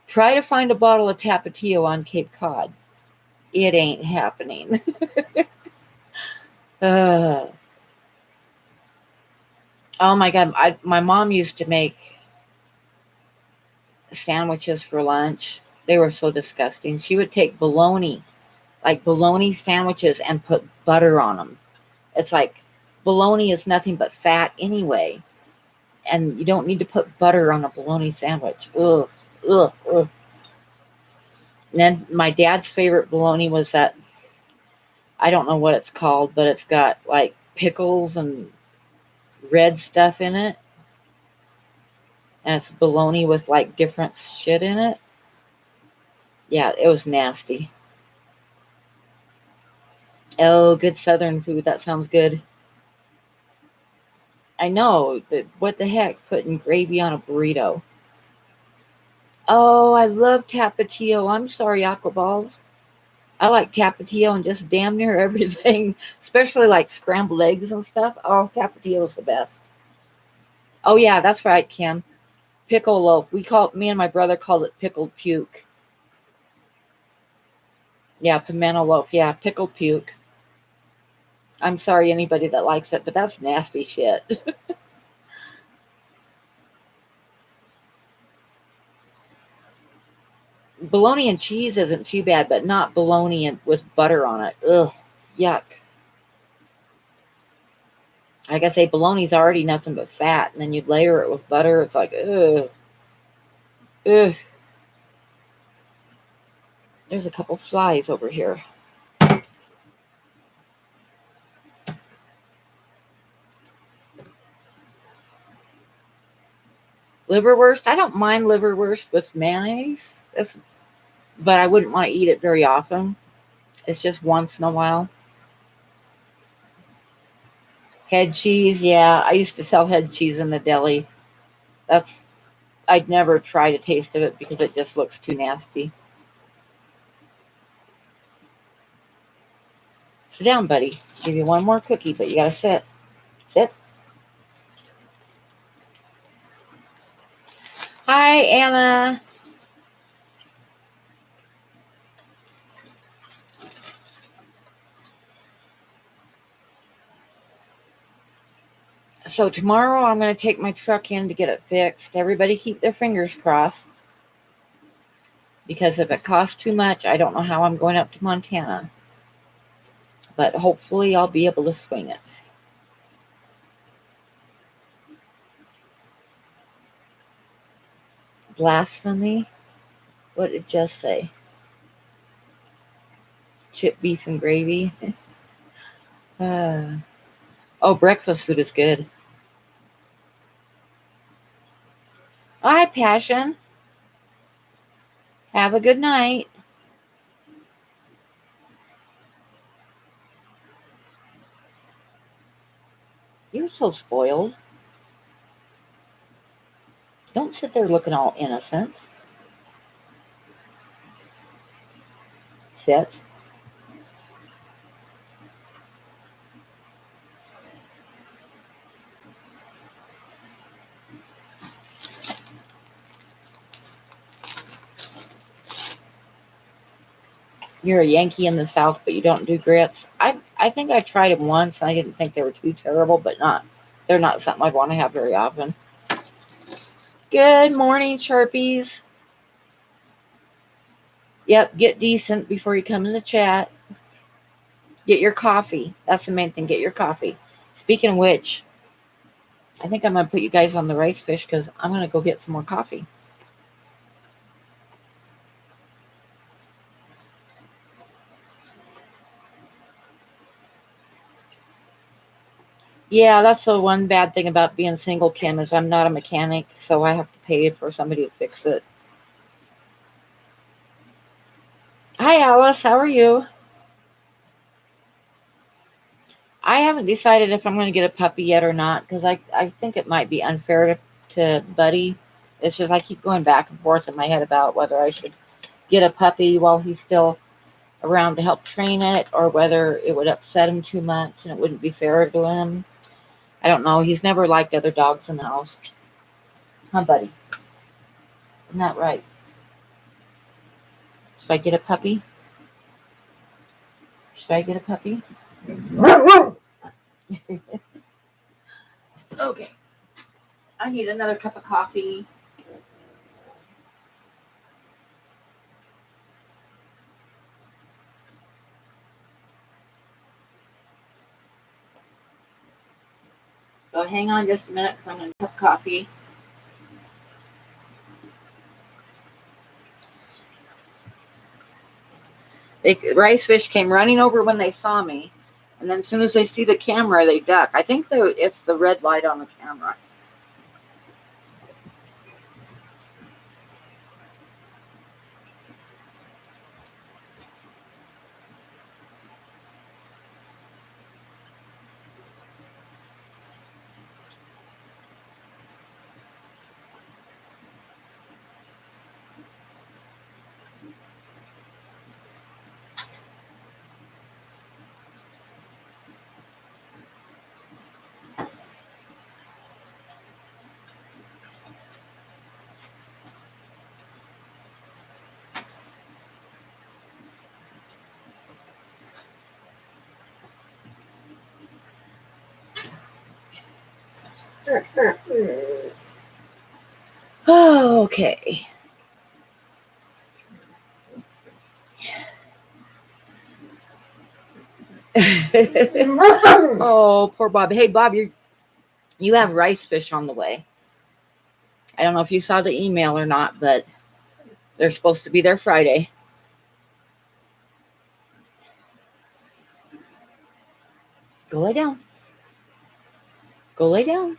[SPEAKER 1] Try to find a bottle of Tapatio on Cape Cod. It ain't happening. uh, oh my God. My mom used to make sandwiches for lunch. They were so disgusting. She would take bologna, like bologna sandwiches, and put butter on them. It's like bologna is nothing but fat anyway. And you don't need to put butter on a bologna sandwich. Ugh, ugh, ugh. And then my dad's favorite bologna was that, I don't know what it's called, but it's got like pickles and red stuff in it. And it's bologna with like different shit in it. Yeah, it was nasty. Oh, good southern food. That sounds good. I know, but what the heck, putting gravy on a burrito? Oh, I love Tapatio. I'm sorry, Aquaballs. I like Tapatio and just damn near everything, especially like scrambled eggs and stuff. Oh, Tapatio is the best. Oh yeah, that's right, Kim. Pickle loaf. Me and my brother called it pickled puke. Yeah, pimento loaf. Yeah, pickled puke. I'm sorry anybody that likes it, but that's nasty shit. Bologna and cheese isn't too bad, but not bologna and with butter on it. Ugh, yuck. Like I say, bologna's already nothing but fat, and then you layer it with butter. It's like, ugh, ugh. There's a couple flies over here. Liverwurst. I don't mind liverwurst with mayonnaise. But I wouldn't want to eat it very often. It's just once in a while. Head cheese. Yeah, I used to sell head cheese in the deli. That's I'd never tried a taste of it because it just looks too nasty. Sit down, buddy. Give you one more cookie, but you gotta sit. Sit. Hi, Anna. So tomorrow I'm going to take my truck in to get it fixed. Everybody keep their fingers crossed. Because if it costs too much, I don't know how I'm going up to Montana. But hopefully I'll be able to swing it. Blasphemy? What did it just say? Chip, beef, and gravy. Oh, breakfast food is good. Oh, hi, Passion. Have a good night. You're so spoiled. Don't sit there looking all innocent. Sit. You're a Yankee in the South, but you don't do grits. I think I tried them once, and I didn't think they were too terrible, but they're not something I'd want to have very often. Good morning, Sharpies. Yep, get decent before you come in the chat. Get your coffee. That's the main thing. Get your coffee. Speaking of which, I think I'm going to put you guys on the rice fish because I'm going to go get some more coffee. Yeah, that's the one bad thing about being single, Kim, is I'm not a mechanic, so I have to pay for somebody to fix it. Hi, Alice. How are you? I haven't decided if I'm going to get a puppy yet or not because I think it might be unfair to Buddy. It's just I keep going back and forth in my head about whether I should get a puppy while he's still around to help train it or whether it would upset him too much and it wouldn't be fair to him. I don't know. He's never liked other dogs in the house. Huh, Buddy? Isn't that right? Should I get a puppy? Should I get a puppy? Okay. I need another cup of coffee. So hang on just a minute because I'm going to cup coffee. Rice fish came running over when they saw me, and then as soon as they see the camera, they duck. I think it's the red light on the camera. Okay. Oh, poor Bob. Hey, Bob, you have rice fish on the way. I don't know if you saw the email or not, but they're supposed to be there Friday. Go lay down. Go lay down.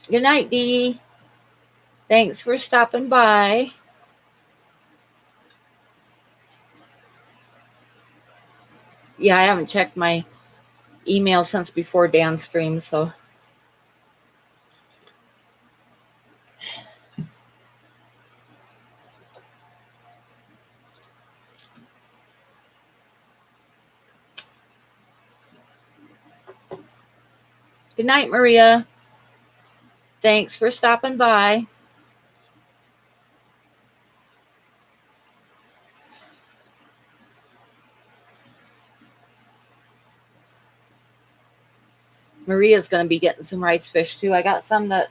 [SPEAKER 1] Good night, Dee. Thanks for stopping by. Yeah, I haven't checked my email since before Dan's stream, so. Good night, Maria. Thanks for stopping by. Maria's going to be getting some rice fish too. I got some that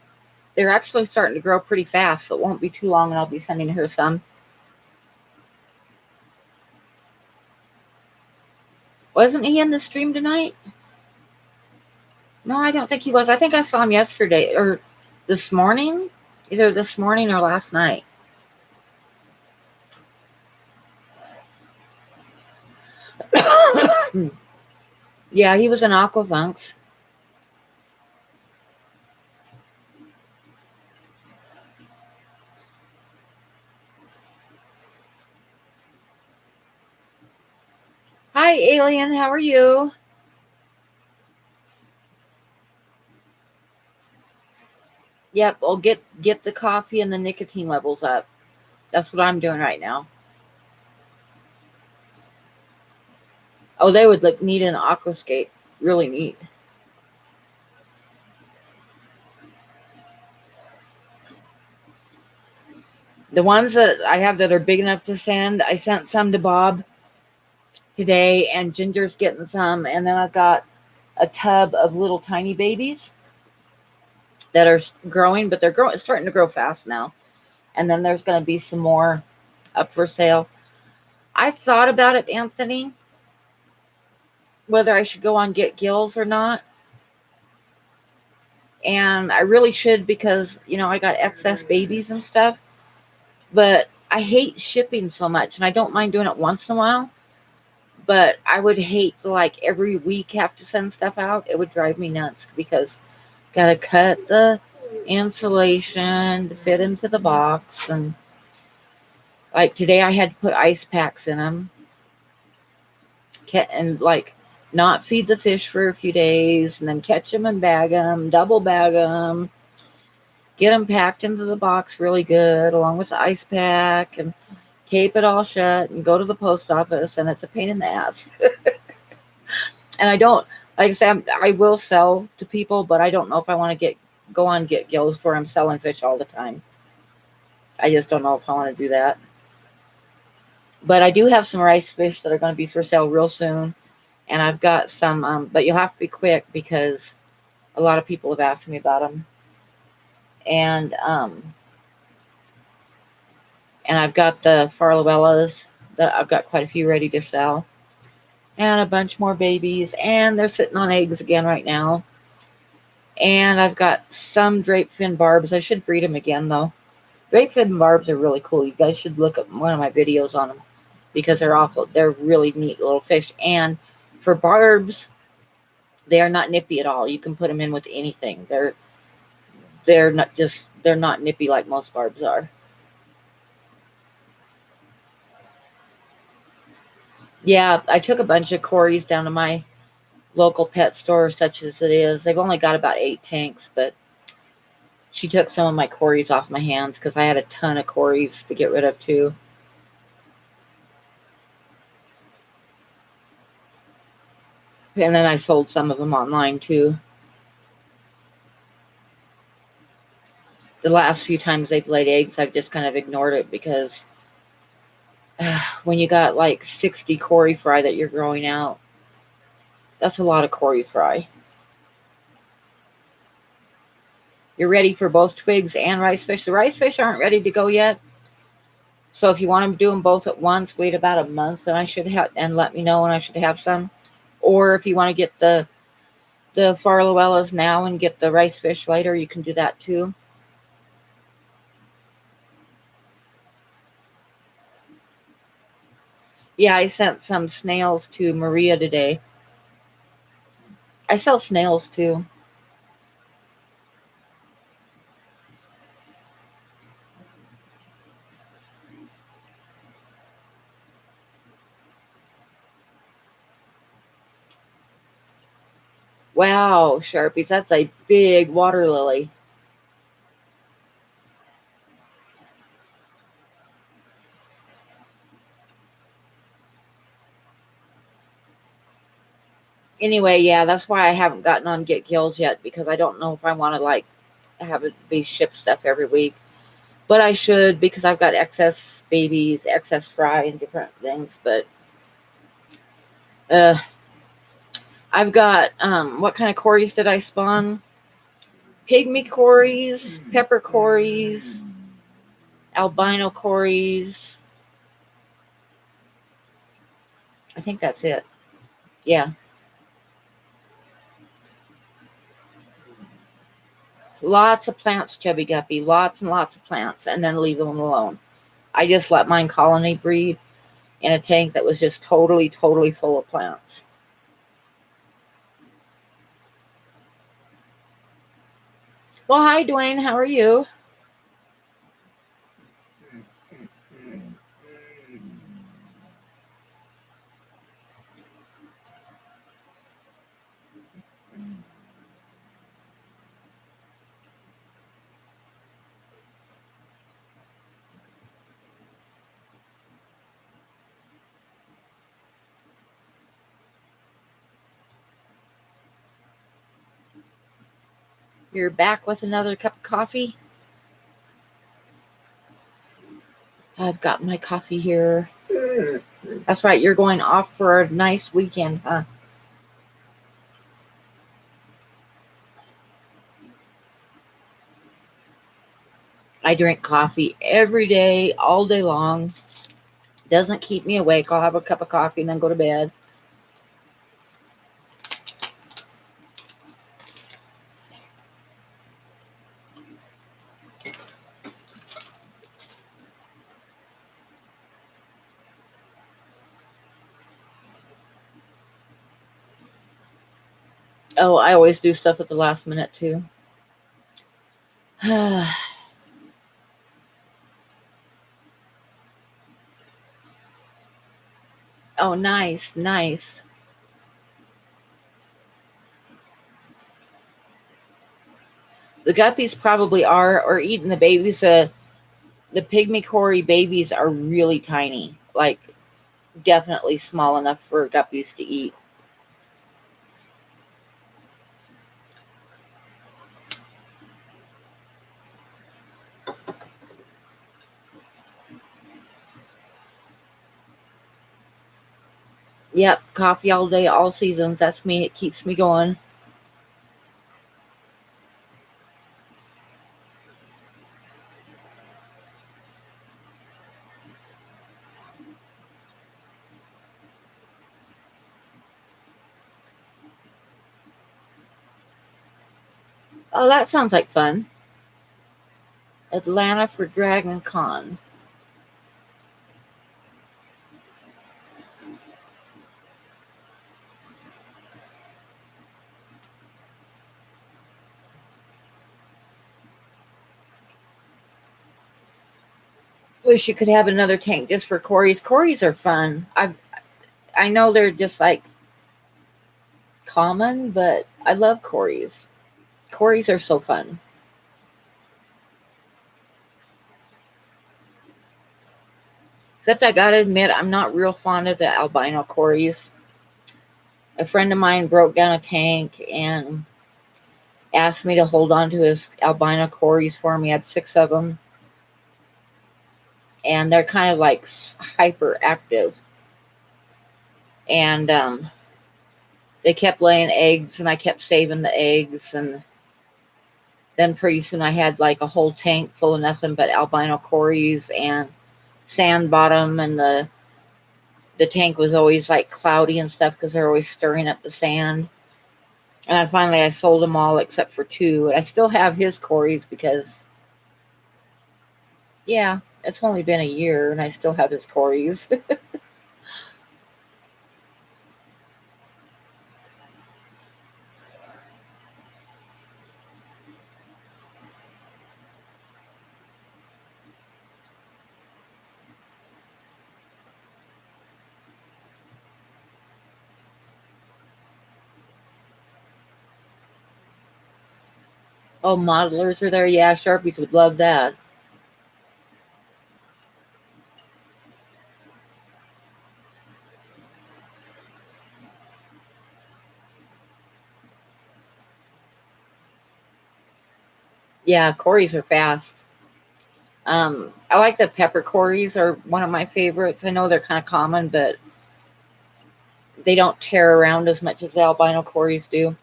[SPEAKER 1] they're actually starting to grow pretty fast, so it won't be too long and I'll be sending her some. Wasn't he in the stream tonight? No, I don't think he was. I think I saw him yesterday or this morning. Either this morning or last night. Yeah, he was in Aquafunks. Hi, Alien. How are you? Yep, well, get the coffee and the nicotine levels up. That's what I'm doing right now. Oh, they would look neat in aquascape. Really neat. The ones that I have that are big enough to send, I sent some to Bob today, and Ginger's getting some. And then I've got a tub of little tiny babies that are growing, but they're starting to grow fast now. And then there's going to be some more up for sale. I thought about it, Anthony, whether I should go on Get Gills or not. And I really should because, I got excess babies and stuff. But I hate shipping so much, and I don't mind doing it once in a while. But I would hate to, like, every week have to send stuff out. It would drive me nuts because gotta cut the insulation to fit into the box. And like today I had to put ice packs in them and like not feed the fish for a few days and then catch them and bag them, double bag them, get them packed into the box really good along with the ice pack and tape it all shut and go to the post office. And it's a pain in the ass. And I don't, like I say, I will sell to people, but I don't know if I want to go on Get Gills where I'm selling fish all the time. I just don't know if I want to do that. But I do have some rice fish that are going to be for sale real soon. And I've got some, but you'll have to be quick because a lot of people have asked me about them. And I've got the Farlowellas that I've got quite a few ready to sell. And a bunch more babies. And they're sitting on eggs again right now. And I've got some drape fin barbs. I should breed them again, though. Drape fin barbs are really cool. You guys should look at one of my videos on them because they're really neat little fish. And for barbs, they are not nippy at all. You can put them in with anything. They're not nippy like most barbs are. Yeah, I took a bunch of Corys down to my local pet store, such as it is. They've only got about 8 tanks, but she took some of my Corys off my hands because I had a ton of Corys to get rid of too. And then I sold some of them online too. The last few times they've laid eggs, I've just kind of ignored it because when you got like 60 Cory fry that you're growing out, that's a lot of Cory fry. You're ready for both twigs and rice fish. The rice fish aren't ready to go yet. So if you want to do them both at once, wait about a month and let me know when I should have some. Or if you want to get the Farlowellas now and get the rice fish later, you can do that too. Yeah, I sent some snails to Maria today. I sell snails too. Wow, Sharpies, that's a big water lily. Anyway, yeah, that's why I haven't gotten on Get Gills yet because I don't know if I want to like have it be shipped stuff every week. But I should because I've got excess babies, excess fry, and different things. But uh, I've got what kind of Corys did I spawn? Pygmy Corys, pepper Corys, albino Corys. I think that's it. Yeah. Lots of plants, Chubby Guppy. Lots and lots of plants. And then leave them alone. I just let mine colony breed in a tank that was just totally, totally full of plants. Well, hi, Dwayne. How are you? You're back with another cup of coffee? I've got my coffee here. That's right. You're going off for a nice weekend, huh? I drink coffee every day, all day long. Doesn't keep me awake. I'll have a cup of coffee and then go to bed. Oh, I always do stuff at the last minute too. Oh, nice, nice. The guppies probably are, or eating the babies. The pygmy cory babies are really tiny, like definitely small enough for guppies to eat. Yep, coffee all day, all seasons. That's me. It keeps me going. Oh, that sounds like fun. Atlanta for Dragon Con. Wish you could have another tank just for Corys. Corys are fun. I know they're just like common, but I love Corys. Corys are so fun. Except I gotta admit, I'm not real fond of the albino Corys. A friend of mine broke down a tank and asked me to hold on to his albino Corys for him. He had 6 of them, and they're kind of like hyper active. And they kept laying eggs, and I kept saving the eggs. And then pretty soon I had like a whole tank full of nothing but albino Corys and sand bottom, and the tank was always like cloudy and stuff because they're always stirring up the sand. And then finally I sold them all except for 2. And I still have his Corys because, yeah, it's only been a year and I still have his Corys. Oh, modelers are there? Yeah, Sharpies would love that. Yeah, Corys are fast. I like the pepper Corys are one of my favorites. I know they're kind of common, but they don't tear around as much as the albino Corys do.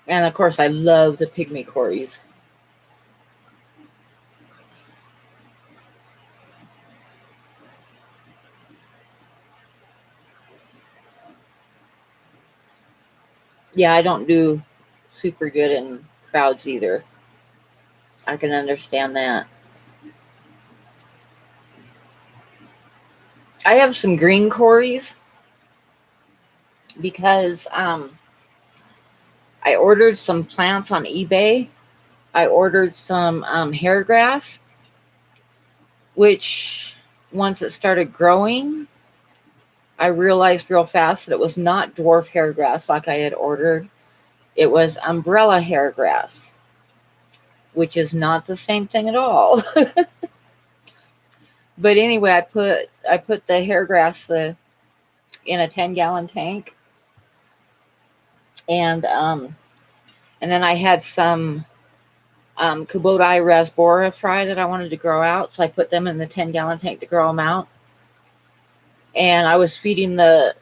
[SPEAKER 1] And of course, I love the pygmy Corys. Yeah, I don't do super good in crowds either. I can understand that. I have some green Corys because I ordered some plants on eBay. I ordered some hair grass, which once it started growing, I realized real fast that it was not dwarf hair grass like I had ordered. It was umbrella hair grass, which is not the same thing at all. But anyway, I put the hair grass in a 10-gallon tank, and and then I had some Kubota Rasbora fry that I wanted to grow out, so I put them in the 10-gallon tank to grow them out. And I was feeding the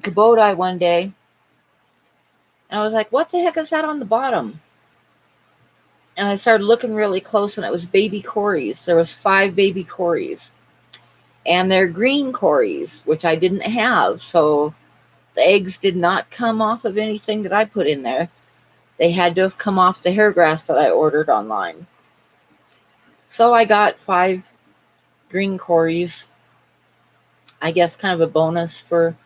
[SPEAKER 1] Kubota one day, and I was like, "What the heck is that on the bottom?" And I started looking really close, and it was baby Corys. There was 5 baby Corys, and they're green Corys, which I didn't have. So the eggs did not come off of anything that I put in there. They had to have come off the hair grass that I ordered online. So I got 5 green Corys. I guess kind of a bonus for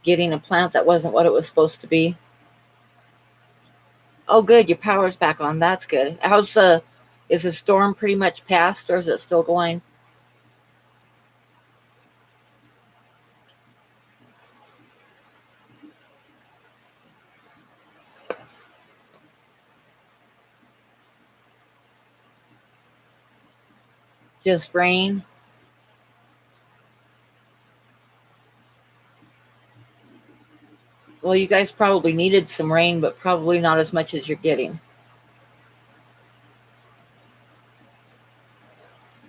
[SPEAKER 1] getting a plant that wasn't what it was supposed to be. Oh, good, your power's back on. That's good. Is the storm pretty much past, or is it still going? Just rain? Well, you guys probably needed some rain, but probably not as much as you're getting.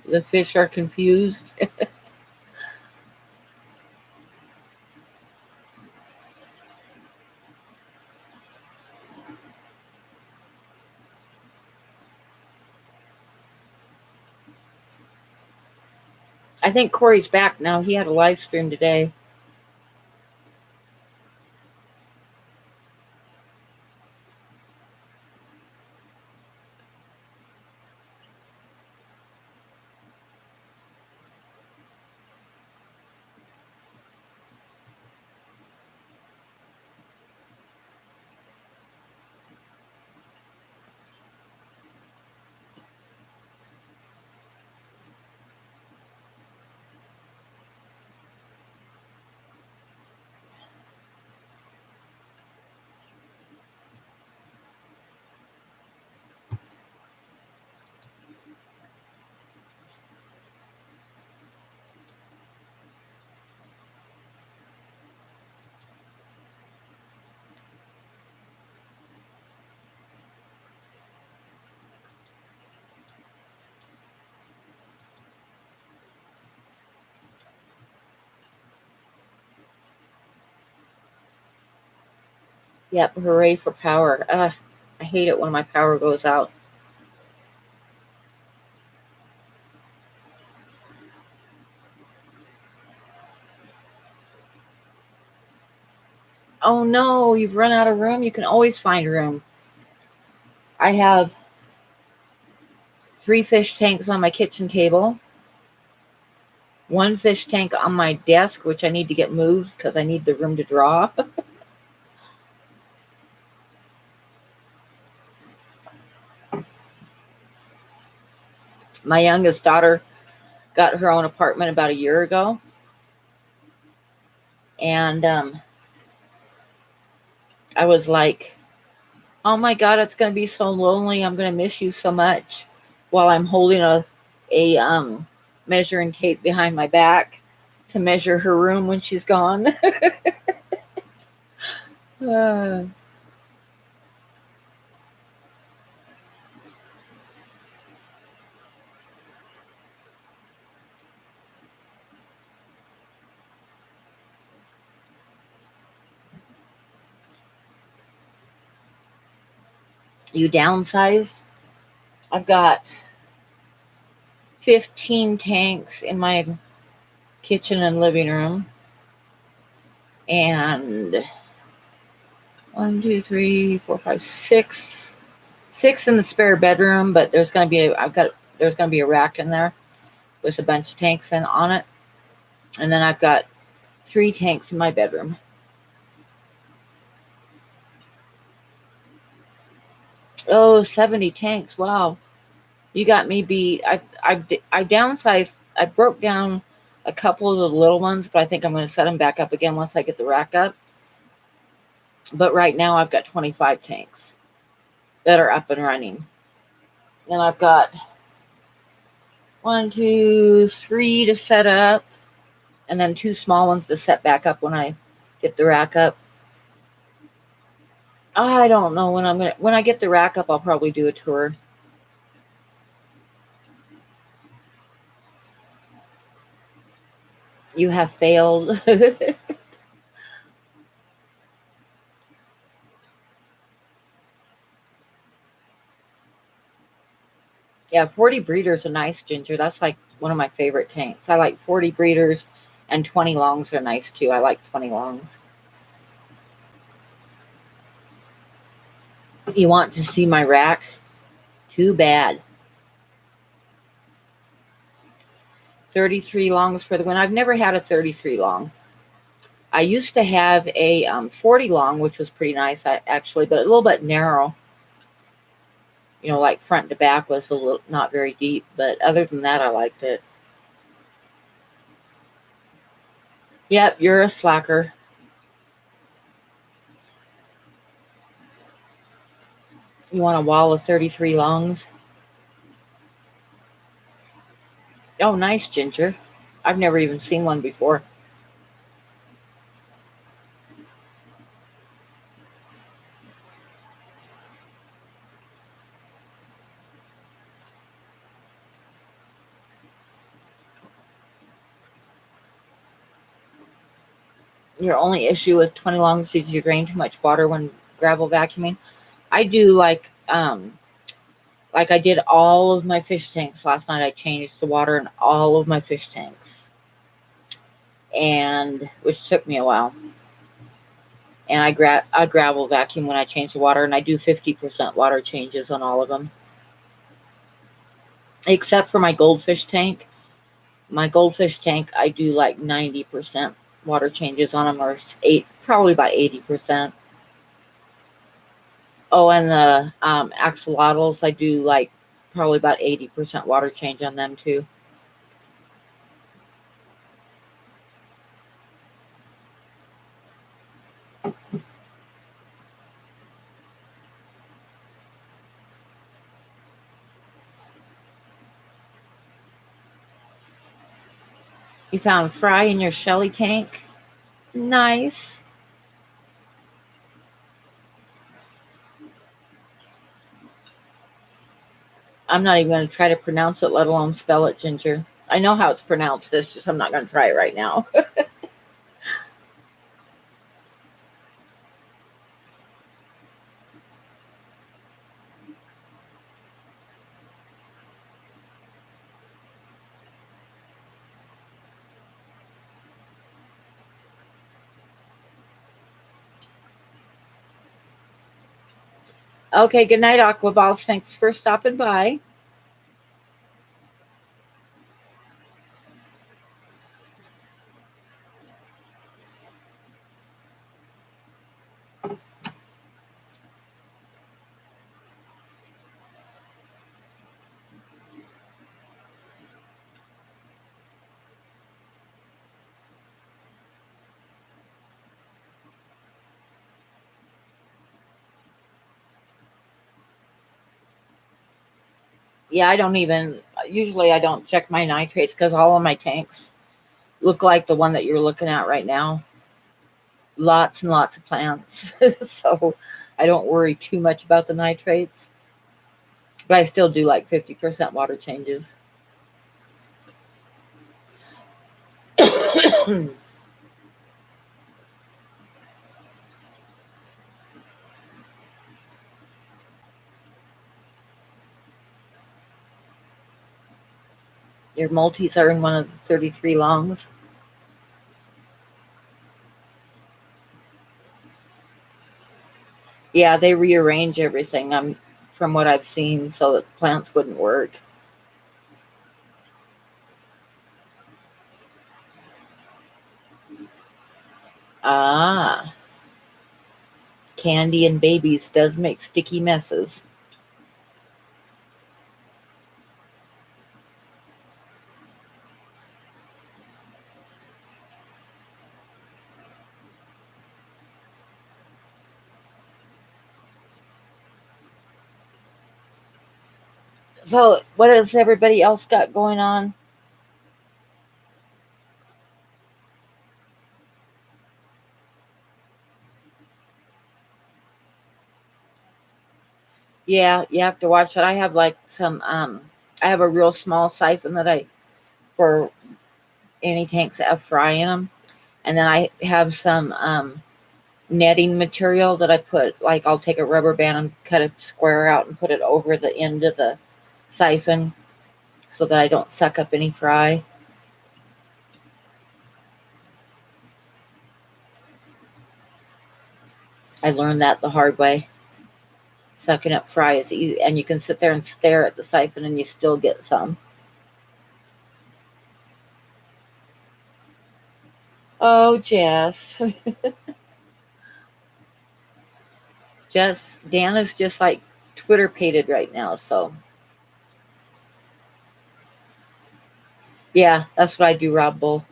[SPEAKER 1] The fish are confused. I think Corey's back now. He had a live stream today. Yep, hooray for power. I hate it when my power goes out. Oh no, you've run out of room? You can always find room. I have 3 fish tanks on my kitchen table, 1 fish tank on my desk, which I need to get moved because I need the room to draw. My youngest daughter got her own apartment about a year ago. And I was like, oh my God, it's going to be so lonely. I'm going to miss you so much, while I'm holding a measuring tape behind my back to measure her room when she's gone. uh, You downsized. I've got 15 tanks in my kitchen and living room, and one, two, three, four, five, six in the spare bedroom. But there's gonna be a rack in there with a bunch of tanks on it, and then I've got 3 tanks in my bedroom. Oh, 70 tanks! Wow, you got me beat. I downsized. I broke down a couple of the little ones, but I think I'm going to set them back up again once I get the rack up. But right now I've got 25 tanks that are up and running, and I've got 1, 2, 3 to set up, and then 2 small ones to set back up when I get the rack up. I don't know when I get the rack up, I'll probably do a tour. You have failed. Yeah, 40 breeders are nice, Ginger. That's like one of my favorite tanks. I like 40 breeders, and 20 longs are nice too. I like 20 longs. You want to see my rack? Too bad. 33 longs for the win. I've never had a 33 long. I used to have a 40 long, which was pretty nice, actually, but a little bit narrow. You know, like front to back was a little not very deep, but other than that, I liked it. Yep, you're a slacker. You want a wall of 33 longs? Oh, nice, Ginger. I've never even seen one before. Your only issue with 20 longs is you drain too much water when gravel vacuuming. I do like I did all of my fish tanks last night. I changed the water in all of my fish tanks, and which took me a while. And I gravel vacuum when I change the water, and I do 50% water changes on all of them, except for my goldfish tank. My goldfish tank, I do like 90% water changes on them, or probably about 80%. Oh, and the axolotls, I do like probably about 80% water change on them too. You found fry in your Shelly tank? Nice. I'm not even going to try to pronounce it, let alone spell it, Ginger. I know how it's pronounced. This just I'm not going to try it right now. Okay, good night, Aqua Balls. Thanks for stopping by. Yeah, usually I don't check my nitrates because all of my tanks look like the one that you're looking at right now. Lots and lots of plants. So I don't worry too much about the nitrates. But I still do like 50% water changes. Your multis are in one of the 33 longs. Yeah, they rearrange everything. From what I've seen, so that plants wouldn't work. Ah, candy and babies does make sticky messes. So, what has everybody else got going on? Yeah, you have to watch it. I have like some I have a real small siphon that I for any tanks that have fry in them. And then I have some netting material that I put, like I'll take a rubber band and cut a square out and put it over the end of the siphon so that I don't suck up any fry. I learned that the hard way. Sucking up fry is easy, and you can sit there and stare at the siphon and you still get some. Oh, Jess. Dan is just like Twitter pated right now. So, yeah, that's what I do, Rob Bull.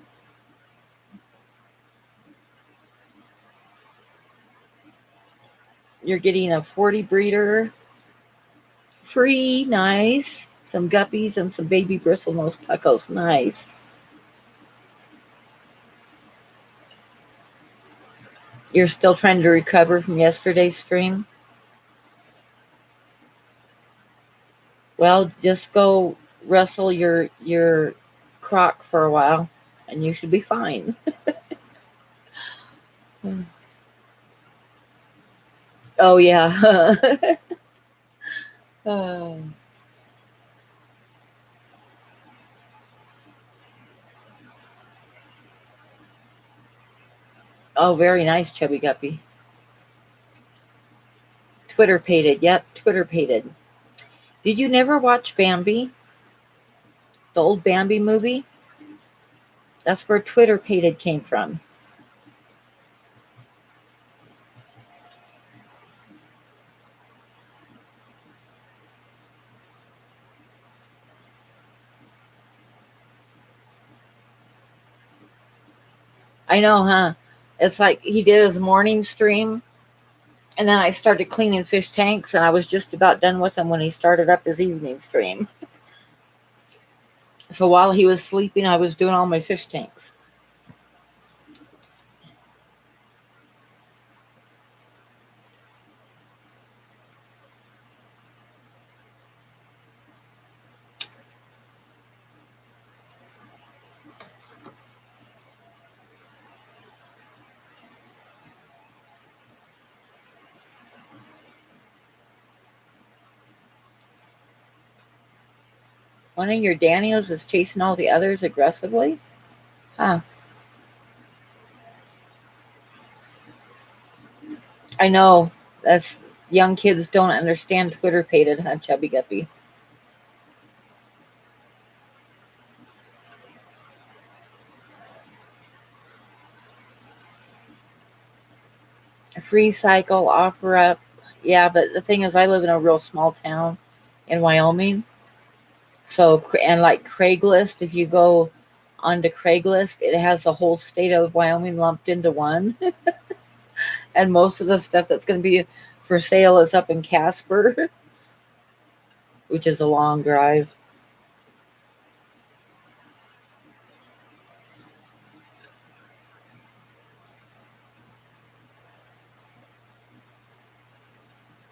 [SPEAKER 1] You're getting a 40 breeder free. Nice. Some guppies and some baby bristlenose puckos. Nice. You're still trying to recover from yesterday's stream? Well, just go wrestle your croc for a while and you should be fine. Oh yeah. Oh, oh, very nice, chubby guppy. Twitter pated. Yep, Twitter pated. Did you never watch Bambi? The old Bambi movie? That's where Twitter pated came from. I know, huh? It's like he did his morning stream, and then I started cleaning fish tanks, and I was just about done with him when he started up his evening stream. So while he was sleeping, I was doing all my fish tanks. One of your Daniels is chasing all the others aggressively? Huh. I know. That's young kids don't understand Twitter pated, huh, Chubby Guppy? Free cycle, offer up. Yeah, but the thing is, I live in a real small town in Wyoming. So, and like Craigslist, if you go onto Craigslist, it has the whole state of Wyoming lumped into one. And most of the stuff that's going to be for sale is up in Casper, which is a long drive.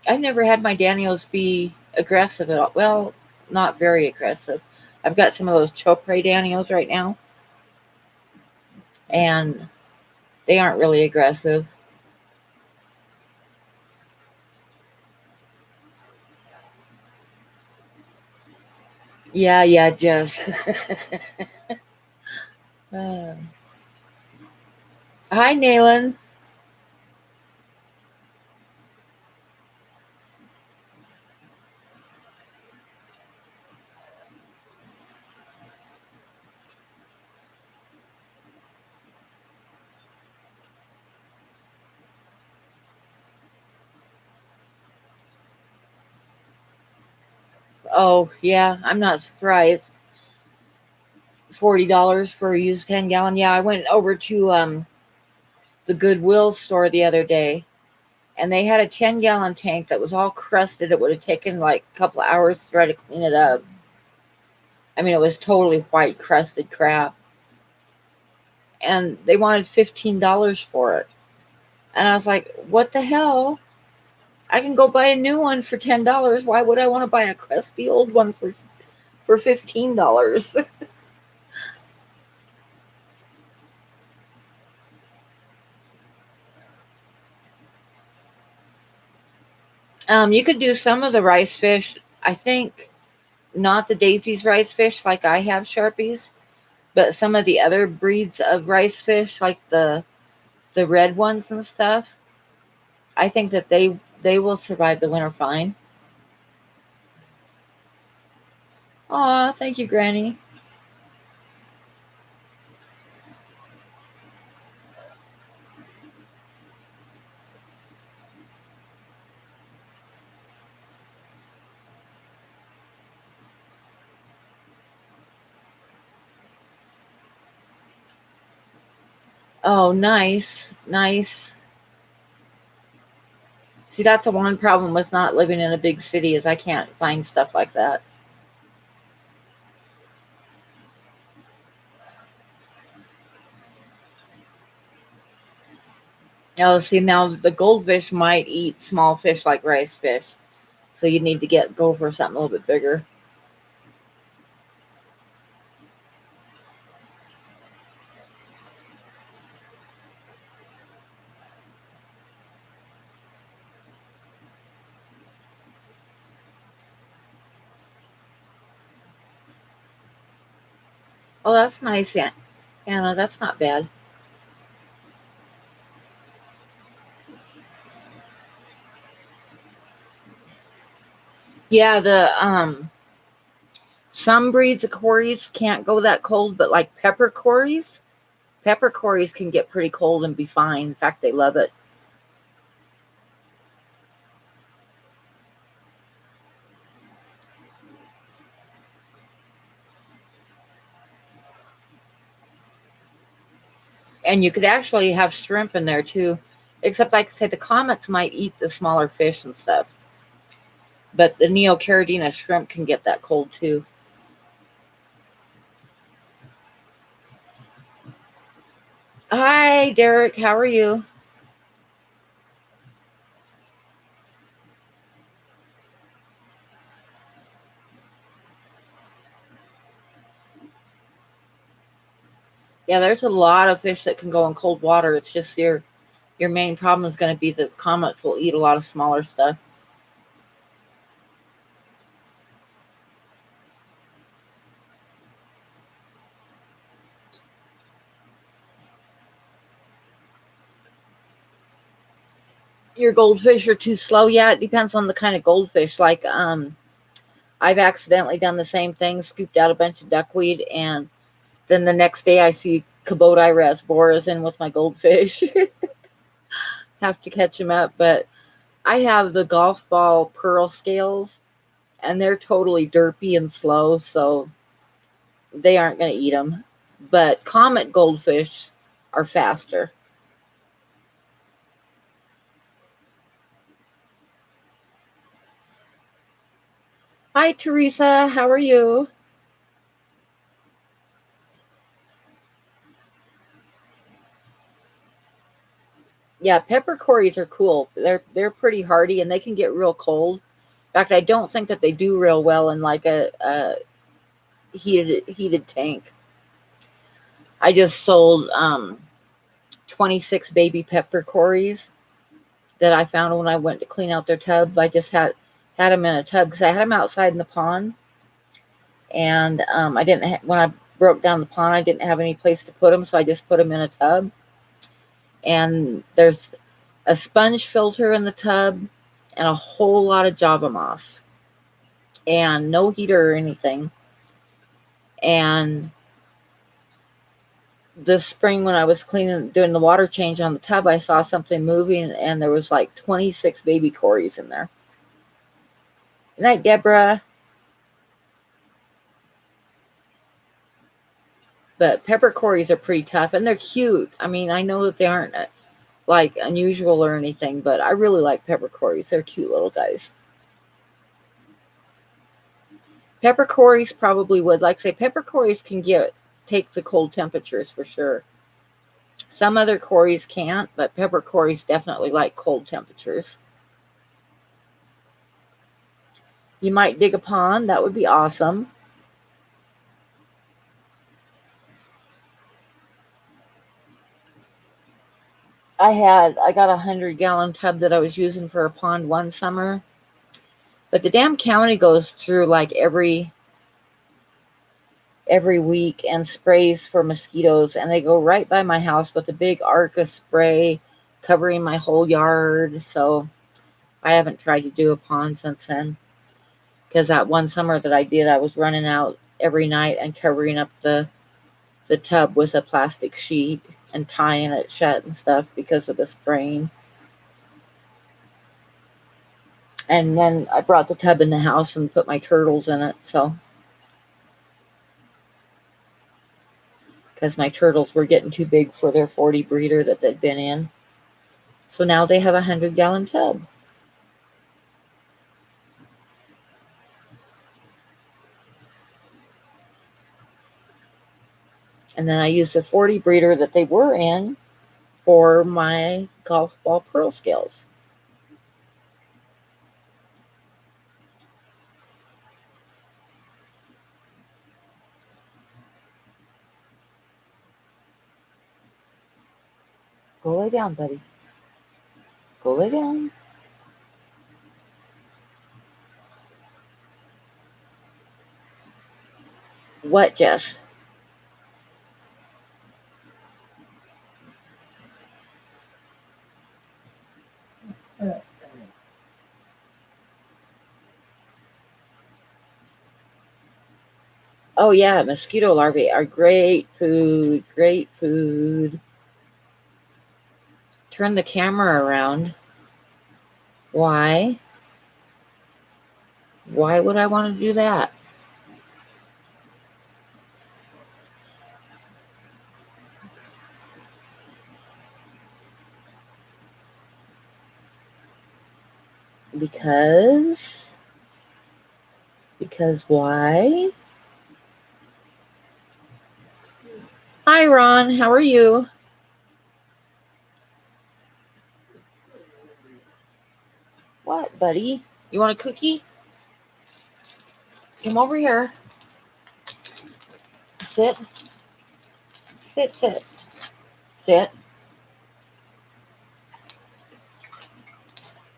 [SPEAKER 1] I've never had my Daniels be aggressive at all. Well, not very aggressive. I've got some of those Chopre Daniels right now, and they aren't really aggressive. Yeah, yeah, Jess. Uh, Hi, Nayland. Oh, yeah, I'm not surprised. $40 for a used 10-gallon. Yeah, I went over to the Goodwill store the other day, and they had a 10-gallon tank that was all crusted. It would have taken like a couple of hours to try to clean it up. I mean, it was totally white, crusted crap. And they wanted $15 for it. And I was like, what the hell? I can go buy a new one for $10. Why would I want to buy a crusty old one for $15? You could do some of the rice fish. I think not the Daisy's rice fish like I have Sharpies, but some of the other breeds of rice fish, like the red ones and stuff. I think that they will survive the winter fine. Aw, thank you, Granny. Oh, nice, nice. See, that's the one problem with not living in a big city is I can't find stuff like that. Oh, see, now the goldfish might eat small fish like rice fish, so you need to go for something a little bit bigger. Oh, that's nice, Anna. That's not bad. Yeah, the some breeds of cories can't go that cold, but like pepper cories can get pretty cold and be fine. In fact, they love it. And you could actually have shrimp in there too, except like I said, the comets might eat the smaller fish and stuff, but the neocaridina shrimp can get that cold too. Hi, Derek. How are you? Yeah, there's a lot of fish that can go in cold water. It's just your main problem is going to be the comets will eat a lot of smaller stuff. Your goldfish are too slow. Yeah, it depends on the kind of goldfish. Like I've accidentally done the same thing, scooped out a bunch of duckweed, and then the next day I see Kubota rasboras in with my goldfish. Have to catch them up, but I have the golf ball pearl scales, and they're totally derpy and slow, so they aren't going to eat them. But comet goldfish are faster. Hi, Teresa. How are you? Yeah, pepper cories are cool. They're pretty hardy and they can get real cold. In fact, I don't think that they do real well in like a heated tank. I just sold 26 baby pepper cories that I found when I went to clean out their tub. I just had them in a tub because I had them outside in the pond, And I didn't when I broke down the pond, I didn't have any place to put them, so I just put them in a tub. And there's a sponge filter in the tub and a whole lot of Java moss and no heater or anything. And this spring when I was doing the water change on the tub, I saw something moving and there was like 26 baby cories in there. Good night, Deborah. But pepper cories are pretty tough and they're cute. I mean, I know that they aren't like unusual or anything, but I really like pepper cories. They're cute little guys. Pepper cories probably would. Like say, pepper cories can take the cold temperatures for sure. Some other cories can't, but pepper cories definitely like cold temperatures. You might dig a pond. That would be awesome. I got a 100-gallon tub that I was using for a pond one summer. But the damn county goes through like every week and sprays for mosquitoes, and they go right by my house with a big arc of spray covering my whole yard. So I haven't tried to do a pond since then, because that one summer that I did, I was running out every night and covering up the tub with a plastic sheet and tying it shut and stuff because of the spraying. And then I brought the tub in the house and put my turtles in it, so because my turtles were getting too big for their 40 breeder that they'd been in. So now they have a 100-gallon tub. And then I used the 40 breeder that they were in for my golf ball pearl scales. Go lay down, buddy. Go lay down. What, Jess? Oh, yeah, mosquito larvae are great food. Great food. Turn the camera around. Why? Why would I want to do that? Because why? Hi, Ron. How are you? What, buddy? You want a cookie? Come over here. Sit. Sit, sit. Sit.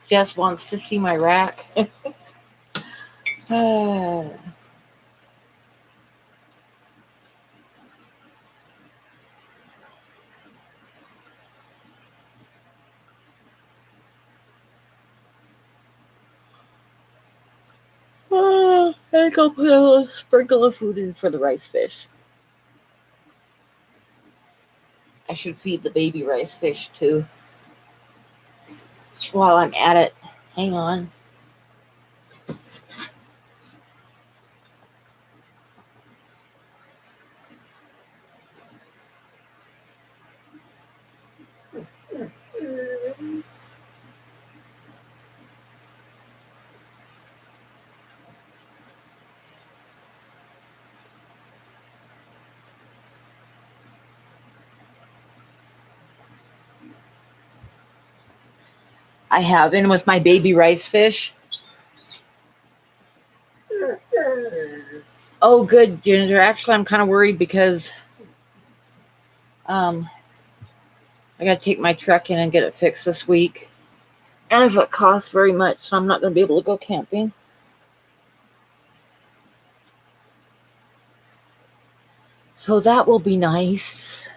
[SPEAKER 1] Jess wants to see my rack. I think I'll put a sprinkle of food in for the rice fish. I should feed the baby rice fish too. While I'm at it, hang on. I have in with my baby rice fish. Oh, good, Ginger. Actually, I'm kind of worried because I got to take my truck in and get it fixed this week. And if it costs very much, I'm not going to be able to go camping. So that will be nice.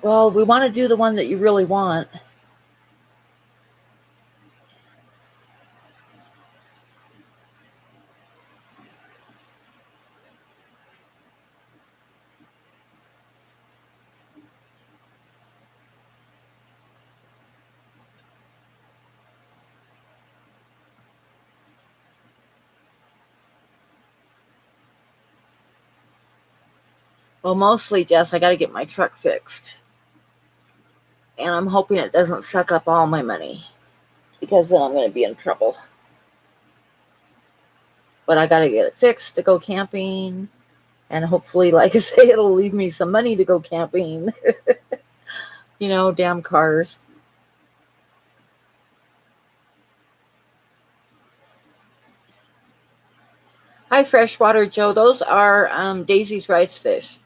[SPEAKER 1] Well, we want to do the one that you really want. Well, mostly, Jess, I got to get my truck fixed. And I'm hoping it doesn't suck up all my money, because then I'm going to be in trouble. But I got to get it fixed to go camping. And hopefully, like I say, it'll leave me some money to go camping. Damn cars. Hi, Freshwater Joe. Those are Daisy's rice fish.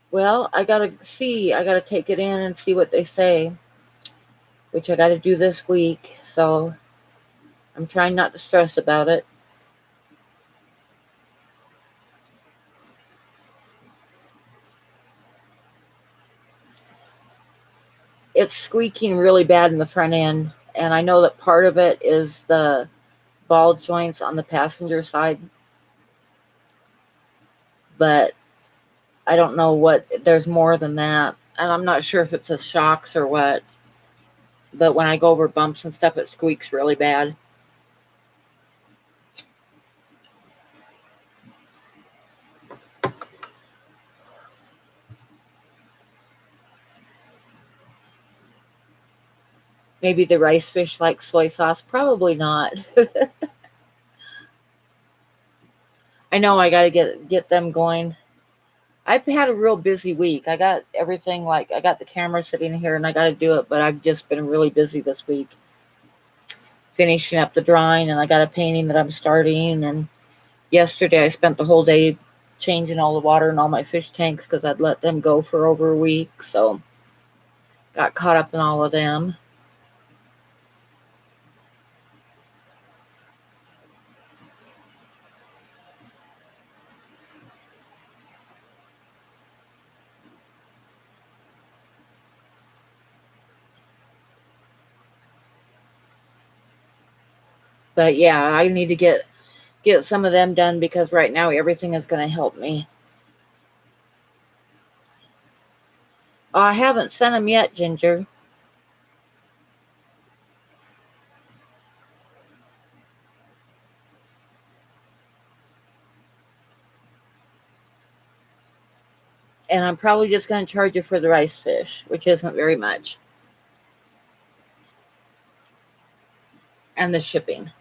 [SPEAKER 1] Well, I got to take it in and see what they say, which I got to do this week. So I'm trying not to stress about it. It's squeaking really bad in the front end. And I know that part of it is the ball joints on the passenger side. But I don't know there's more than that. And I'm not sure if it's the shocks or what. But when I go over bumps and stuff, it squeaks really bad. Maybe the rice fish like soy sauce. Probably not. I know I got to get them going. I've had a real busy week. I got everything, I got the camera sitting here and I got to do it, but I've just been really busy this week. Finishing up the drawing, and I got a painting that I'm starting. And yesterday I spent the whole day changing all the water in all my fish tanks because I'd let them go for over a week. So got caught up in all of them. But yeah, I need to get some of them done because right now everything is going to help me. I haven't sent them yet, Ginger. And I'm probably just going to charge you for the rice fish, which isn't very much. And the shipping.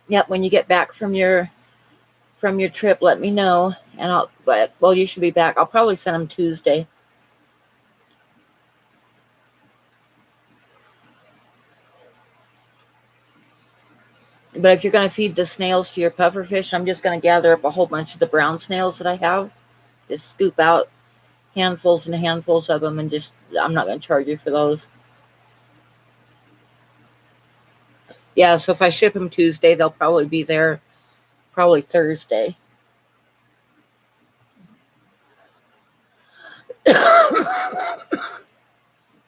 [SPEAKER 1] Yep, when you get back from your trip, let me know. And you should be back. I'll probably send them Tuesday. But if you're going to feed the snails to your pufferfish, I'm just going to gather up a whole bunch of the brown snails that I have. Just scoop out handfuls and handfuls of them, and I'm not going to charge you for those. Yeah, so if I ship them Tuesday, they'll probably be there Thursday.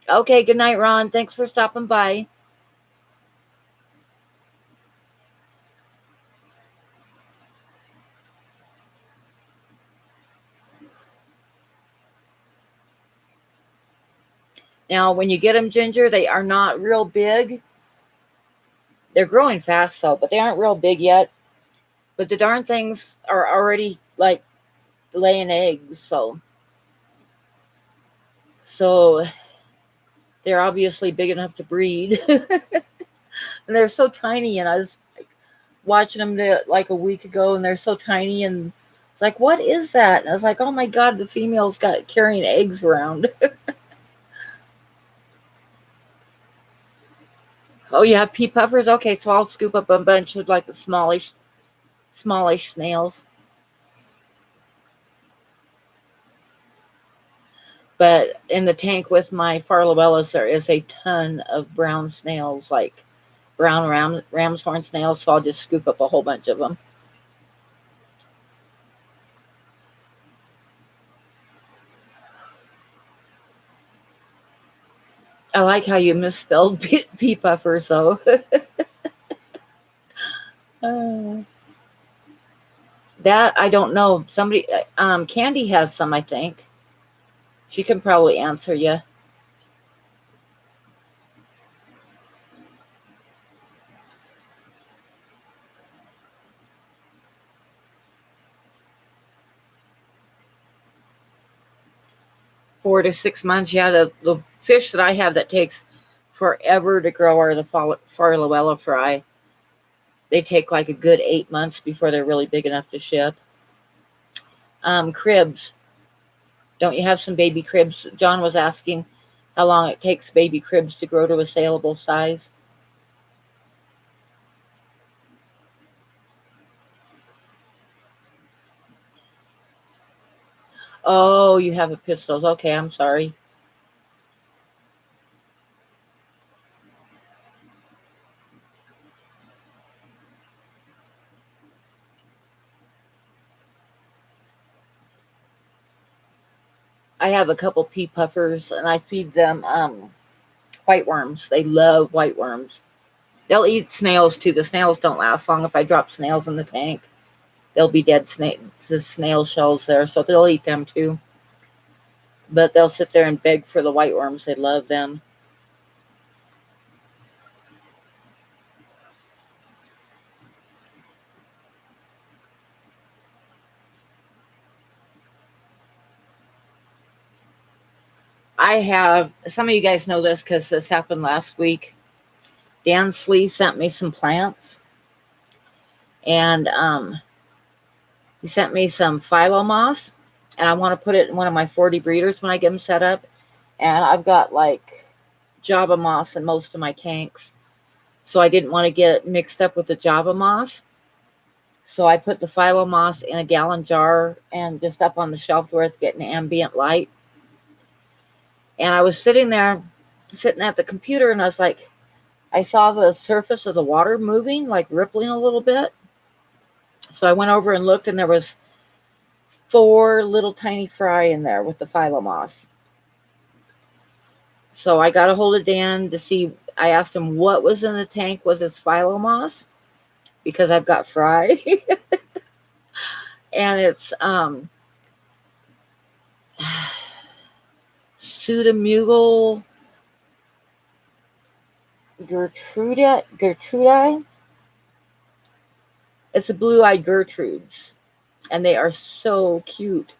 [SPEAKER 1] Okay, good night, Ron. Thanks for stopping by. Now, when you get them, Ginger, they are not real big. They're growing fast, though, but they aren't real big yet. But the darn things are already, laying eggs, so they're obviously big enough to breed. And they're so tiny, and I was watching them a week ago, and they're so tiny, and It's like, what is that? And I was like, oh my God, the female's got carrying eggs around. Oh, you have pea puffers? Okay, so I'll scoop up a bunch of like the smallish snails. But in the tank with my Farlowellas, there is a ton of brown snails, like brown ram's horn snails. So I'll just scoop up a whole bunch of them. I like how you misspelled pea puffers, though. uh, that I don't know. Somebody, Candy has some, I think. She can probably answer you. 4 to 6 months. Yeah, the fish that I have that takes forever to grow are the Farlowella fry. They take like a good 8 months before they're really big enough to ship. Cribs. Don't you have some baby cribs? John was asking how long it takes baby cribs to grow to a saleable size. Oh, you have a pistols. Okay, I'm sorry. I have a couple pea puffers and I feed them white worms. They love white worms. They'll eat snails too. The snails don't last long. If I drop snails in the tank, they'll be dead snail shells there, so they'll eat them too. But they'll sit there and beg for the white worms. They love them. I have some of you guys know this because this happened last week. Dan Slee sent me some plants, and he sent me some phyllo moss, and I want to put it in one of my 40 breeders when I get them set up. And I've got like Java moss in most of my tanks, so I didn't want to get it mixed up with the Java moss. So I put the phyllo moss in a gallon jar and just up on the shelf where it's getting ambient light. And I was sitting there, sitting at the computer, and I was like, I saw the surface of the water moving, like rippling a little bit. So I went over and looked, and there was 4 little tiny fry in there with the phyllo moss. So I got a hold of Dan to see. I asked him what was in the tank with his phyllo moss because I've got fry, and it's Pseudomugel Gertrude. It's a blue-eyed Gertrudes, and they are so cute.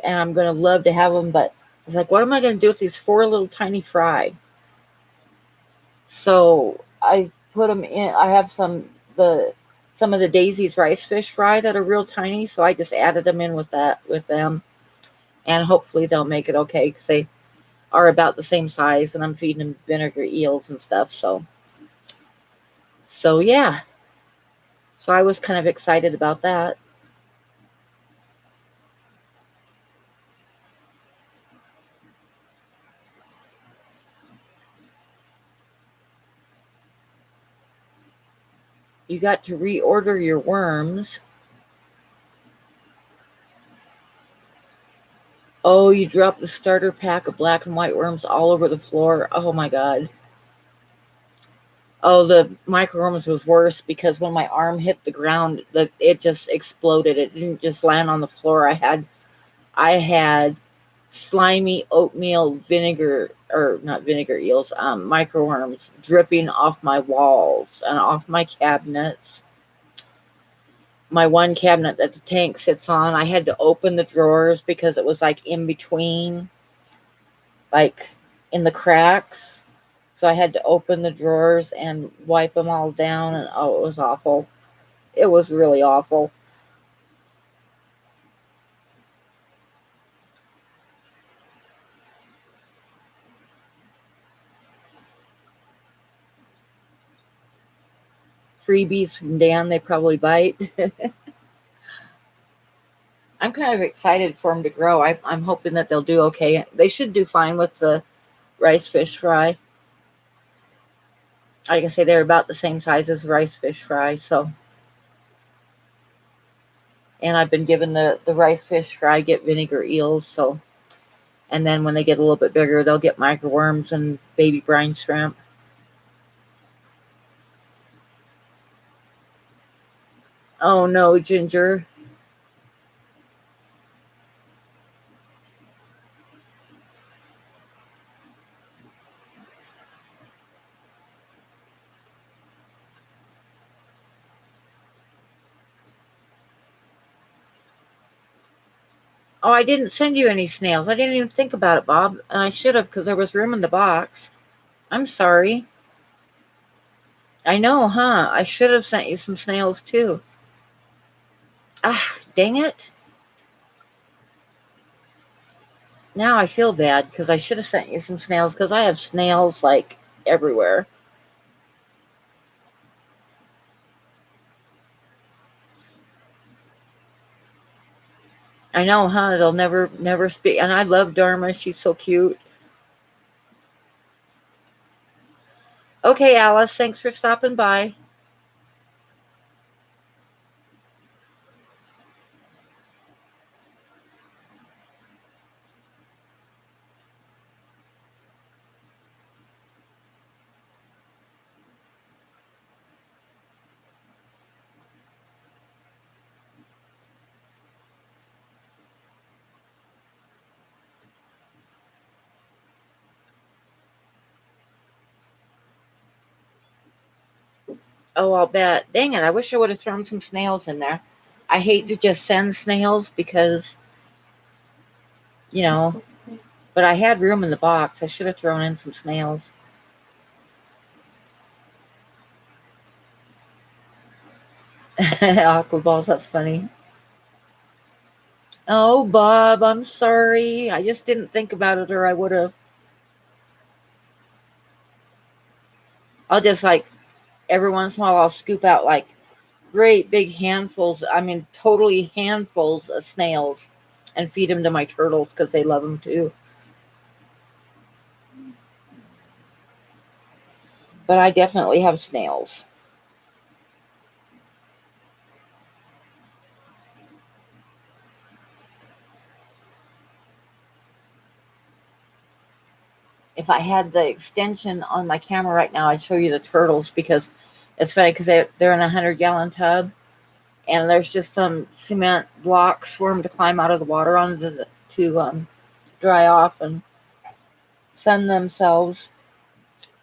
[SPEAKER 1] And I'm gonna love to have them, but I was like, what am I gonna do with these 4 little tiny fry? So I put them in. I have some of the Daisy's rice fish fry that are real tiny, so I just added them in with them, and hopefully they'll make it okay because they are about the same size, and I'm feeding them vinegar eels and stuff. So yeah. So I was kind of excited about that. You got to reorder your worms. Oh, you dropped the starter pack of black and white worms all over the floor. Oh my God. Oh, the microworms was worse because when my arm hit the ground, it just exploded. It didn't just land on the floor. I had slimy oatmeal vinegar, or not vinegar eels, microworms dripping off my walls and off my cabinets. My one cabinet that the tank sits on, I had to open the drawers because it was like in between, like in the cracks. So I had to open the drawers and wipe them all down, and oh, it was awful. It was really awful. freebies from Dan. They probably bite. I'm kind of excited for them to grow. I'm hoping that they'll do okay. They should do fine with the rice fish fry. Like I say, they're about the same size as the rice fish fry. So, and I've been given the rice fish fry get vinegar eels. So, and then when they get a little bit bigger, they'll get microworms and baby brine shrimp. Oh no, Ginger. Oh, I didn't send you any snails. I didn't even think about it, Bob. And I should have because there was room in the box. I'm sorry. I know, huh? I should have sent you some snails too. Ah, dang it. Now I feel bad because I should have sent you some snails because I have snails like everywhere. I know, huh? They'll never speak. And I love Dharma. She's so cute. Okay, Alice, thanks for stopping by. Oh, I'll bet. Dang it, I wish I would have thrown some snails in there. I hate to just send snails because, you know, but I had room in the box. I should have thrown in some snails. Aqua balls, that's funny. Oh, Bob, I'm sorry. I just didn't think about it or I would have. I'll just like every once in a while I'll scoop out like great big handfuls. I mean, totally handfuls of snails and feed them to my turtles because they love them too. But I definitely have snails. If I had the extension on my camera right now, I'd show you the turtles because it's funny because they're in a 100-gallon tub and there's just some cement blocks for them to climb out of the water on to dry off and sun themselves.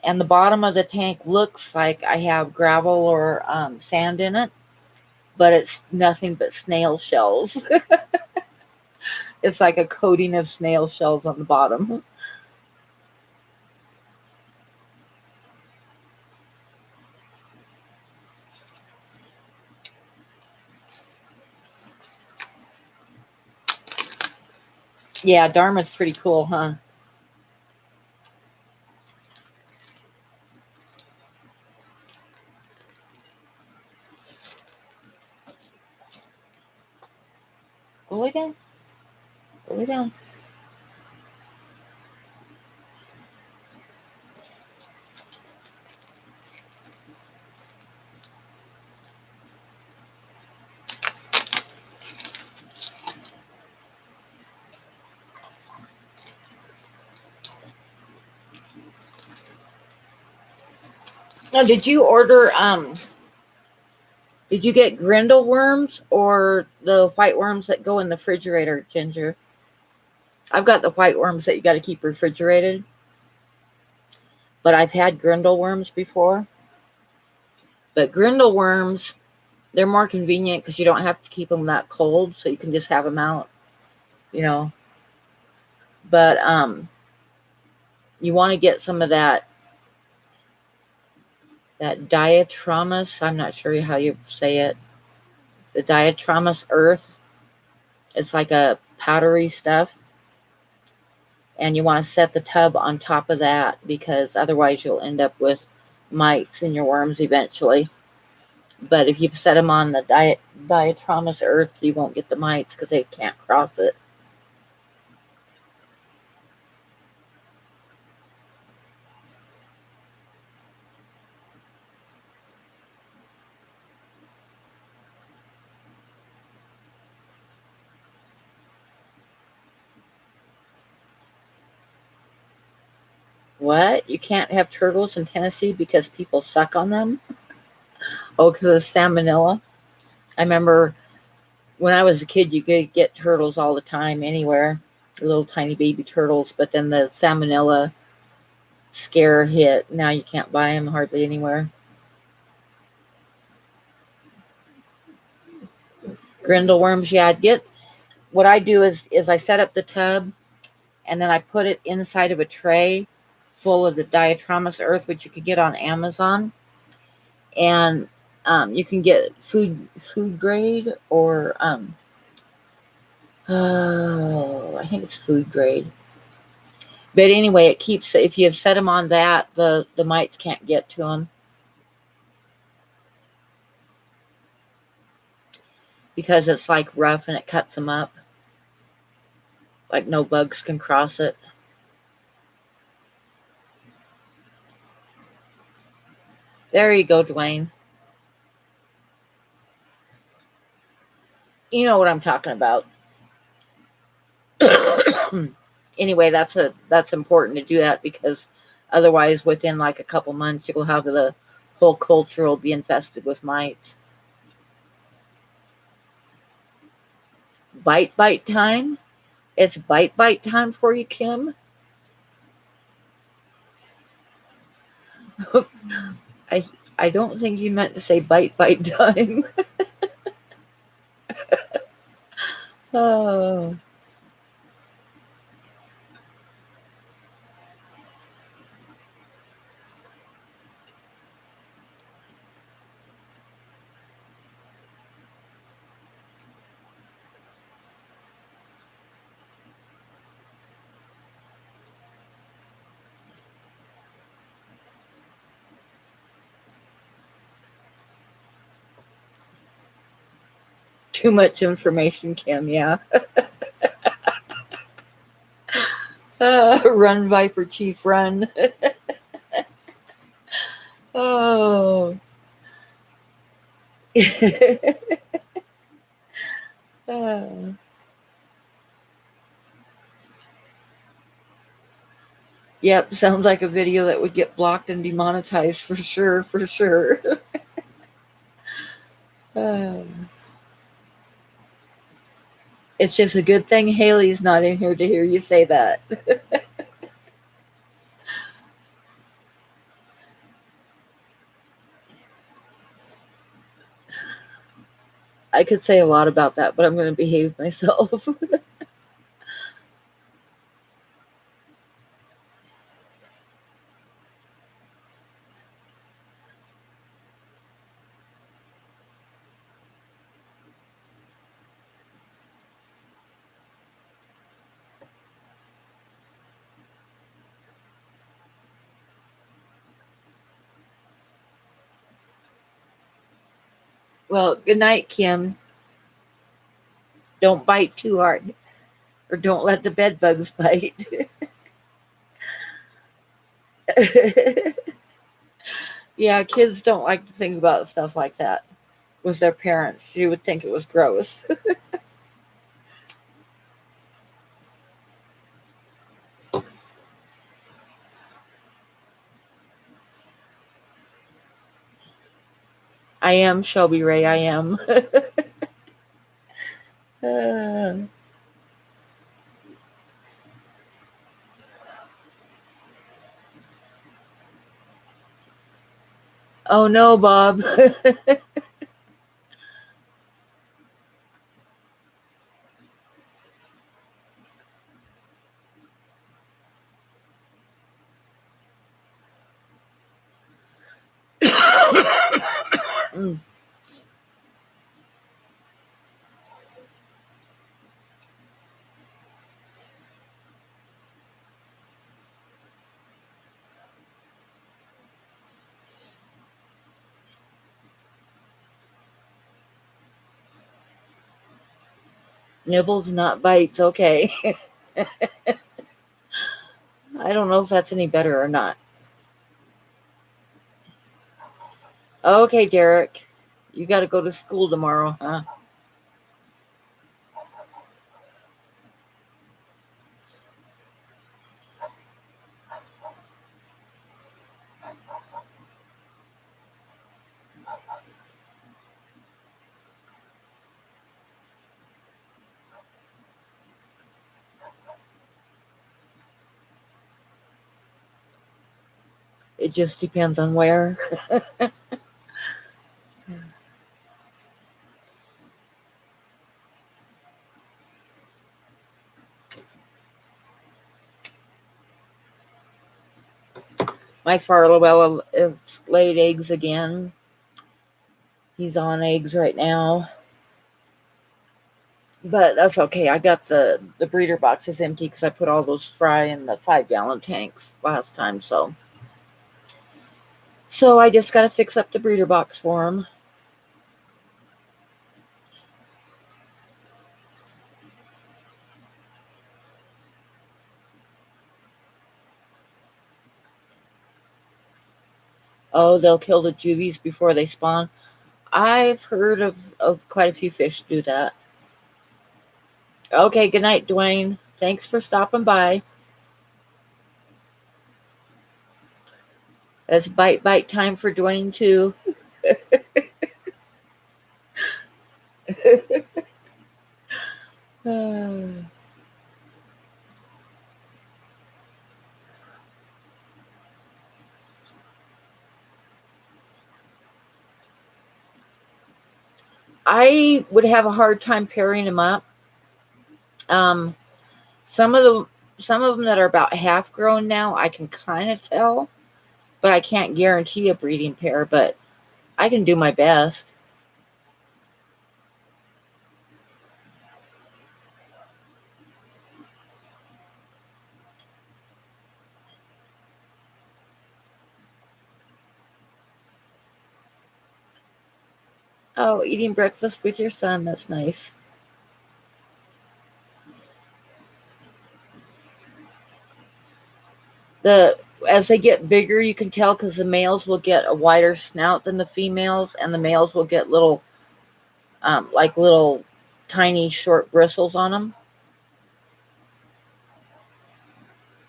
[SPEAKER 1] And the bottom of the tank looks like I have gravel or sand in it, but it's nothing but snail shells. It's like a coating of snail shells on the bottom. Yeah, Dharma's pretty cool, huh? Go lay down. Go lay down. Now, did you get grindle worms or the white worms that go in the refrigerator, Ginger? I've got the white worms that you got to keep refrigerated, but I've had grindle worms before. But grindle worms, they're more convenient because you don't have to keep them that cold, so you can just have them out, you know. But you want to get some of that diatramus. I'm not sure how you say it. The diatramus earth. It's like a powdery stuff. And you want to set the tub on top of that because otherwise you'll end up with mites in your worms eventually. But if you set them on the diatomous earth, you won't get the mites because they can't cross it. What? You can't have turtles in Tennessee because people suck on them? Oh, because of the salmonella? I remember when I was a kid, you could get turtles all the time anywhere, little tiny baby turtles. But then the salmonella scare hit. Now you can't buy them hardly anywhere. Grindle worms, yeah. I'd get what I do is I set up the tub and then I put it inside of a tray full of the diatomous earth, which you could get on Amazon, and you can get food grade or oh, I think it's food grade. But anyway, it keeps if you have set them on that, the mites can't get to them because it's like rough and it cuts them up. Like no bugs can cross it. There you go, Dwayne. You know what I'm talking about. Anyway, that's important to do that because otherwise, within like a couple months, you'll have the whole culture will be infested with mites. Bite time. It's bite time for you, Kim. I I don't think you meant to say bite time. Oh, too much information, Kim. Yeah. Run, Viper Chief, run. Oh. Oh. Yep, sounds like a video that would get blocked and demonetized for sure, for sure. Oh. It's just a good thing Haley's not in here to hear you say that. I could say a lot about that, but I'm going to behave myself. Well, good night, Kim. Don't bite too hard, or don't let the bed bugs bite. Yeah, kids don't like to think about stuff like that with their parents. You would think it was gross. I am Shelby Ray. I am. Uh, oh no, Bob. Nibbles, not bites. Okay. I don't know if that's any better or not. Okay, Derek. You got to go to school tomorrow, huh? It just depends on where. My Farlowell has laid eggs again. He's on eggs right now. But that's okay. I got the breeder boxes empty because I put all those fry in the 5-gallon tanks last time. So I just got to fix up the breeder box for him. Oh, they'll kill the juvies before they spawn. I've heard of quite a few fish do that. Okay, good night, Dwayne. Thanks for stopping by. It's bite time for Dwayne too. I would have a hard time pairing them up. Um, some of them that are about half grown now, I can kind of tell, but I can't guarantee a breeding pair. But I can do my best. Oh, eating breakfast with your son. That's nice. As they get bigger, you can tell because the males will get a wider snout than the females, and the males will get little, like little tiny short bristles on them,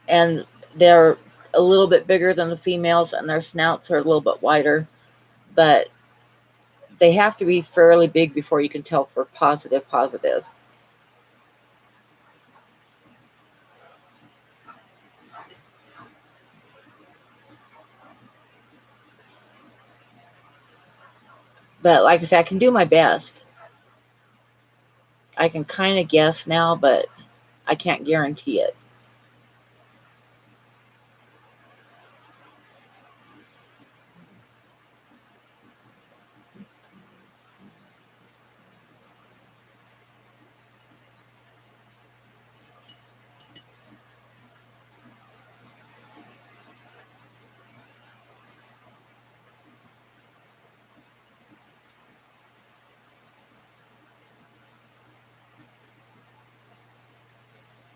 [SPEAKER 1] and they're a little bit bigger than the females, and their snouts are a little bit wider, but they have to be fairly big before you can tell for positive. But like I said, I can do my best. I can kind of guess now, but I can't guarantee it.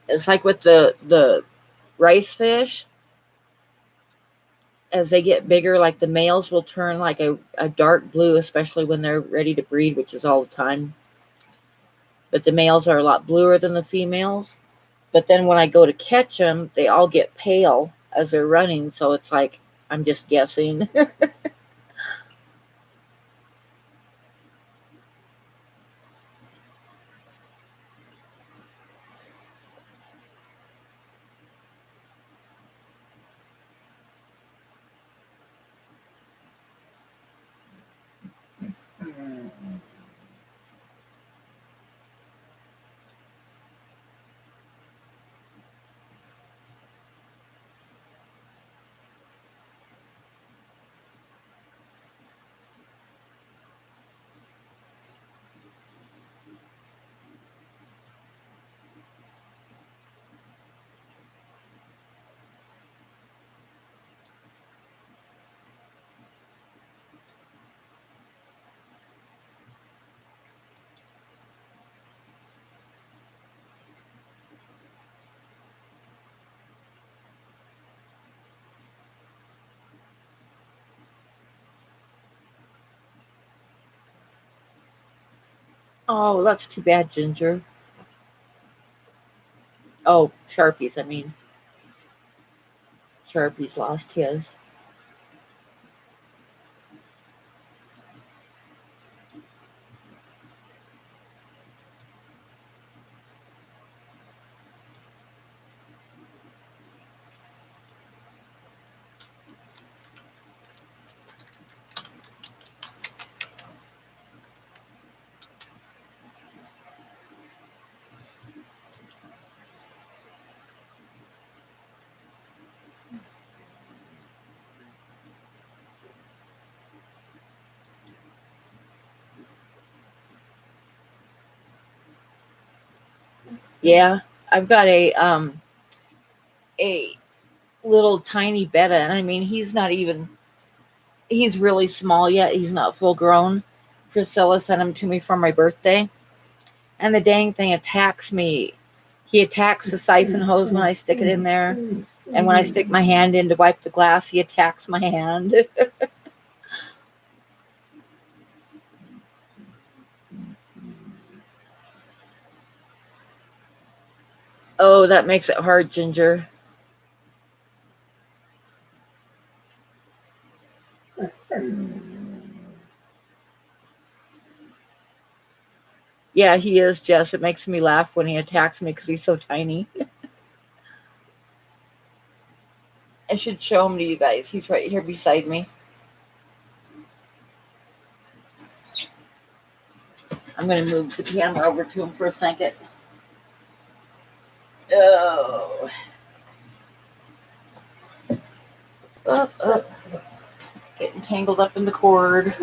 [SPEAKER 1] It's like with the rice fish, as they get bigger, like the males will turn like a dark blue, especially when they're ready to breed, which is all the time. But the males are a lot bluer than the females. But then when I go to catch them, they all get pale as they're running. So it's like, I'm just guessing. Oh, that's too bad, Ginger. Oh, Sharpie's, I mean. Sharpie's lost his. Yeah, I've got a little tiny betta, and I mean he's really small yet. He's not full grown. Priscilla sent him to me for my birthday, and the dang thing attacks me. He attacks the siphon hose when I stick it in there, and when I stick my hand in to wipe the glass, he attacks my hand. Oh, that makes it hard, Ginger. Yeah, he is, Jess. It makes me laugh when he attacks me because he's so tiny. I should show him to you guys. He's right here beside me. I'm going to move the camera over to him for a second. Oh. Up. Getting tangled up in the cord.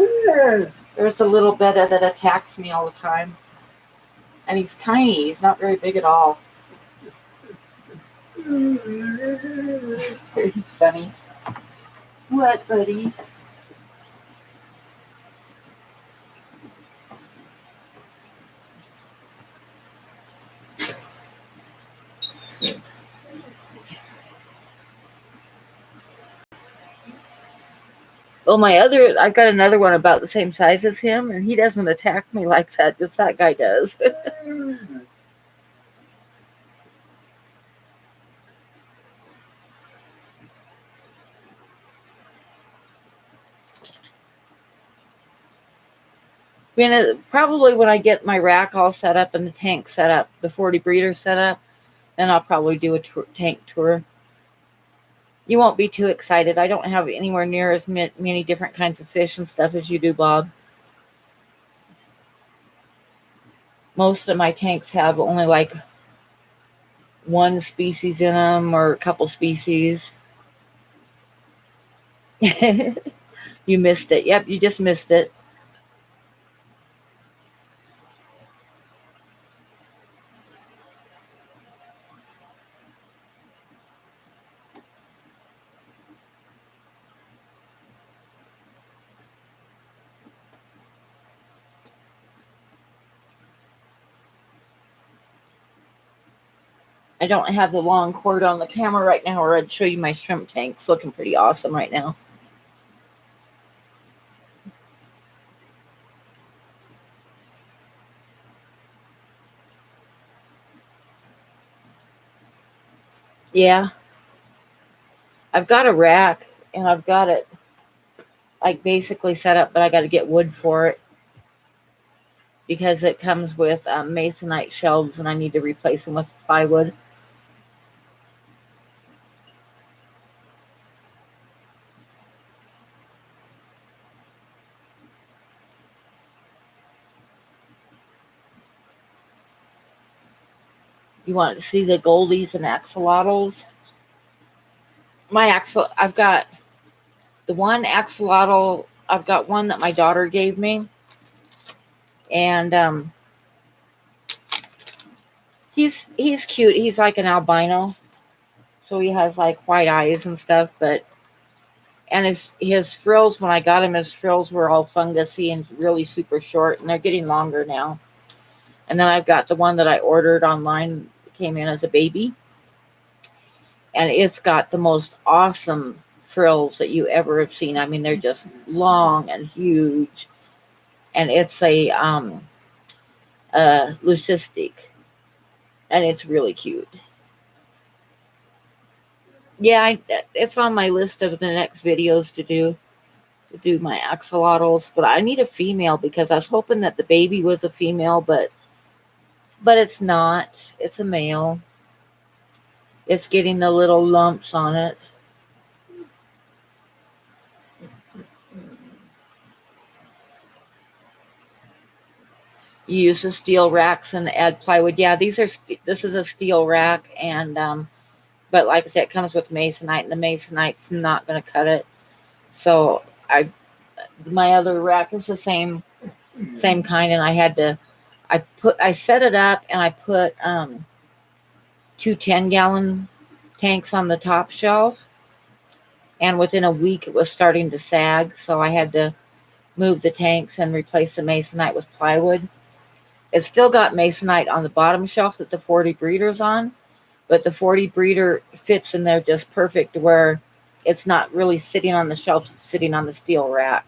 [SPEAKER 1] There's a little betta that attacks me all the time. And he's tiny. He's not very big at all. He's funny. What, buddy? Well, I've got another one about the same size as him, and he doesn't attack me like that. Just that guy does. Probably when I get my rack all set up and the tank set up, the 40 breeder set up, then I'll probably do a tank tour. You won't be too excited. I don't have anywhere near as many different kinds of fish and stuff as you do, Bob. Most of my tanks have only like one species in them or a couple species. You missed it. Yep, you just missed it. I don't have the long cord on the camera right now, or I'd show you my shrimp tanks looking pretty awesome right now. Yeah. I've got a rack and I've got it like basically set up, but I got to get wood for it because it comes with masonite shelves and I need to replace them with plywood. You want to see the goldies and axolotls? I've got the one axolotl. I've got one that my daughter gave me, and he's cute. He's like an albino, so he has like white eyes and stuff. And his frills, when I got him, his frills were all fungusy and really super short, and they're getting longer now. And then I've got the one that I ordered online, came in as a baby, and it's got the most awesome frills that you ever have seen. I mean, they're just long and huge, and it's a leucistic, and it's really cute. Yeah, it's on my list of the next videos to do my axolotls, but I need a female because I was hoping that the baby was a female, but it's not. It's a male. It's getting the little lumps on it. You use the steel racks and add plywood. Yeah, this is a steel rack, and but like I said, it comes with masonite, and the masonite's not going to cut it. So my other rack is the same kind, and I set it up, and I put two 10-gallon tanks on the top shelf, and within a week it was starting to sag, so I had to move the tanks and replace the masonite with plywood. It's still got masonite on the bottom shelf that the 40 breeder's on, but the 40 breeder fits in there just perfect where it's not really sitting on the shelf, it's sitting on the steel rack.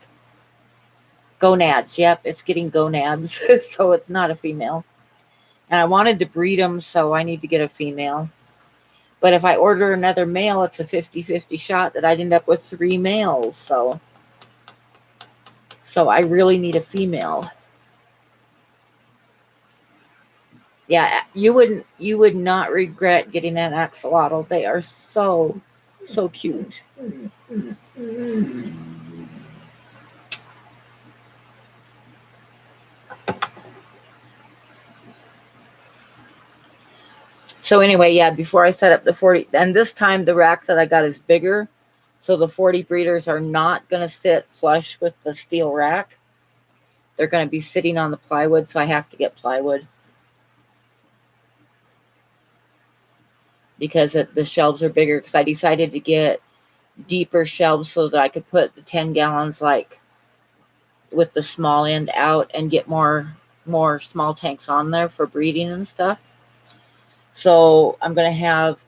[SPEAKER 1] Gonads, yep, it's getting gonads, so it's not a female. And I wanted to breed them, so I need to get a female. But if I order another male, it's a 50-50 shot that I'd end up with 3 males. So I really need a female. Yeah, you would not regret getting an axolotl. They are so cute. So anyway, yeah, before I set up the 40, and this time the rack that I got is bigger, so the 40 breeders are not going to sit flush with the steel rack. They're going to be sitting on the plywood, so I have to get plywood because the shelves are bigger, because I decided to get deeper shelves so that I could put the 10 gallons like with the small end out and get more small tanks on there for breeding and stuff. So I'm going to have,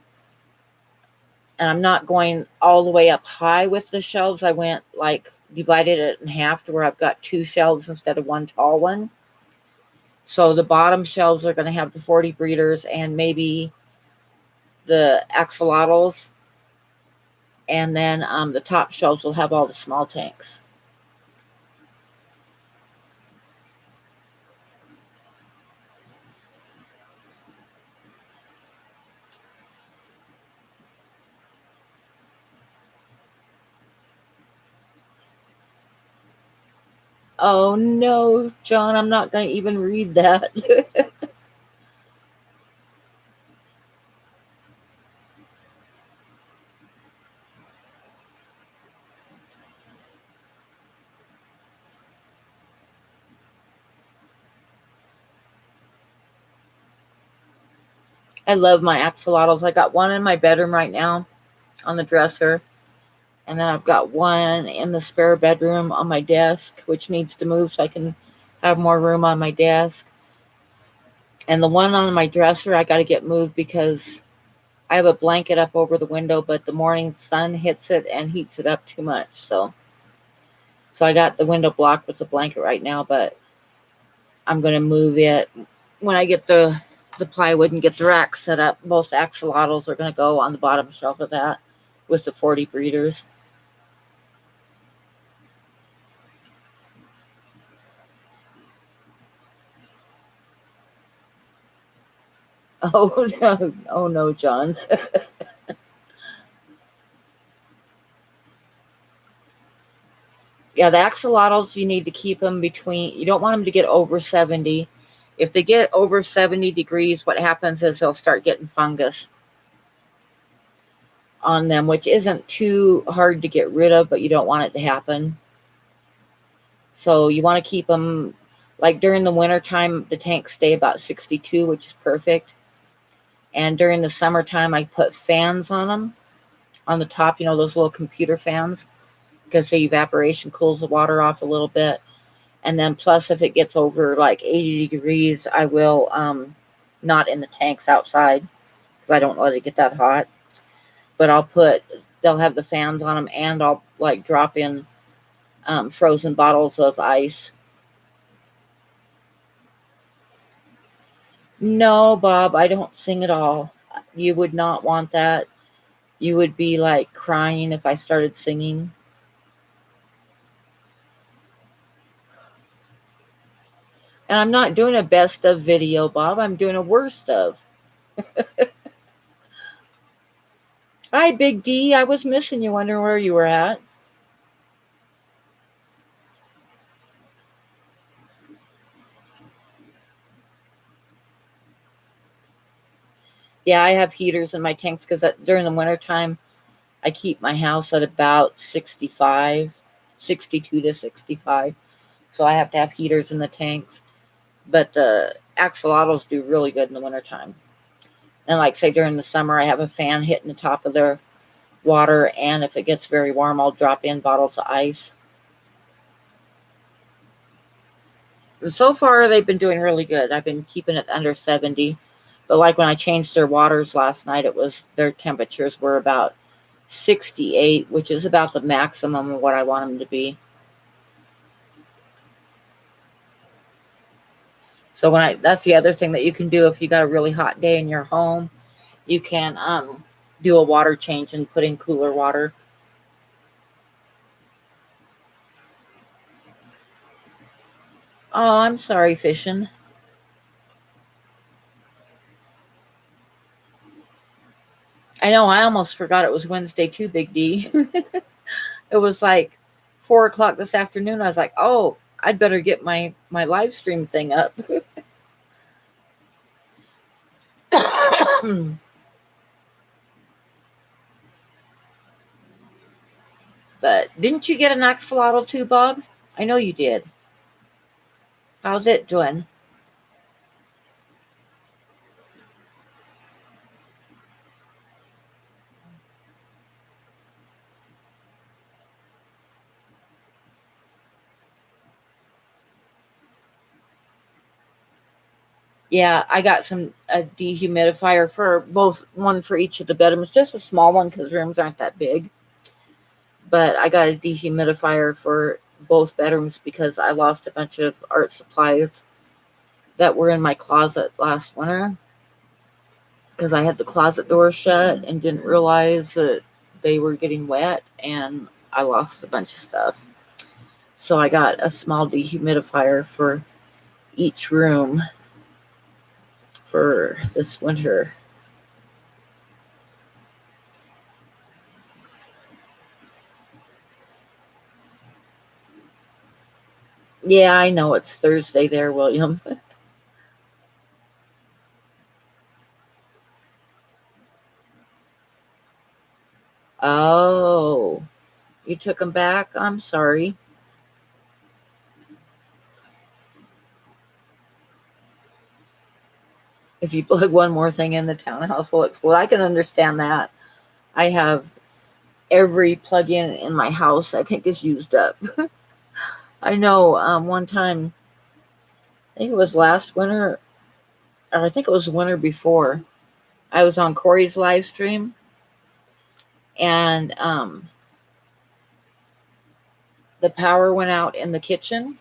[SPEAKER 1] and I'm not going all the way up high with the shelves. I went like divided it in half to where I've got 2 shelves instead of 1 tall one. So the bottom shelves are going to have the 40 breeders and maybe the axolotls, and then the top shelves will have all the small tanks. Oh no, John, I'm not going to even read that. I love my axolotls. I got one in my bedroom right now on the dresser. And then I've got one in the spare bedroom on my desk, which needs to move so I can have more room on my desk. And the one on my dresser, I got to get moved because I have a blanket up over the window, but the morning sun hits it and heats it up too much. So I got the window blocked with the blanket right now, but I'm going to move it when I get the plywood and get the rack set up. Most axolotls are going to go on the bottom shelf of that with the 40 breeders. Oh no, oh no, John. Yeah, the axolotls, you need to keep them between, you don't want them to get over 70. If they get over 70 degrees, what happens is they'll start getting fungus on them, which isn't too hard to get rid of, but you don't want it to happen. So you want to keep them, like during the winter time, the tanks stay about 62, which is perfect. And during the summertime, I put fans on them on the top, those little computer fans, because the evaporation cools the water off a little bit. And then plus, if it gets over like 80 degrees, I will not in the tanks outside, because I don't let it get that hot. But they'll have the fans on them, and I'll like drop in frozen bottles of ice. No, Bob, I don't sing at all. You would not want that. You would be like crying if I started singing. And I'm not doing a best of video, Bob. I'm doing a worst of. Hi, Big D. I was missing you, wondering where you were at. Yeah, I have heaters in my tanks because during the wintertime, I keep my house at about 65, 62 to 65. So I have to have heaters in the tanks. But the axolotls do really good in the wintertime. And like say during the summer, I have a fan hitting the top of their water. And if it gets very warm, I'll drop in bottles of ice. So far, they've been doing really good. I've been keeping it under 70. But like when I changed their waters last night, their temperatures were about 68, which is about the maximum of what I want them to be. So that's the other thing that you can do if you got a really hot day in your home, you can do a water change and put in cooler water. Oh, I'm sorry, fishing. I know, I almost forgot it was Wednesday too, Big D. It was like 4 o'clock this afternoon. I was like, oh, I'd better get my live stream thing up. But didn't you get an axolotl too, Bob? I know you did. How's it doing? Yeah, I got a dehumidifier for one for each of the bedrooms, just a small one because rooms aren't that big. But I got a dehumidifier for both bedrooms because I lost a bunch of art supplies that were in my closet last winter because I had the closet door shut and didn't realize that they were getting wet and I lost a bunch of stuff. So I got a small dehumidifier for each room for this winter. Yeah, I know it's Thursday there, William. Oh, you took them back? I'm sorry. If you plug one more thing in, the townhouse will explode. I can understand that. I have every plug-in in my house I think is used up. I know one time, I think it was last winter, or I think it was the winter before, I was on Corey's live stream and the power went out in the kitchen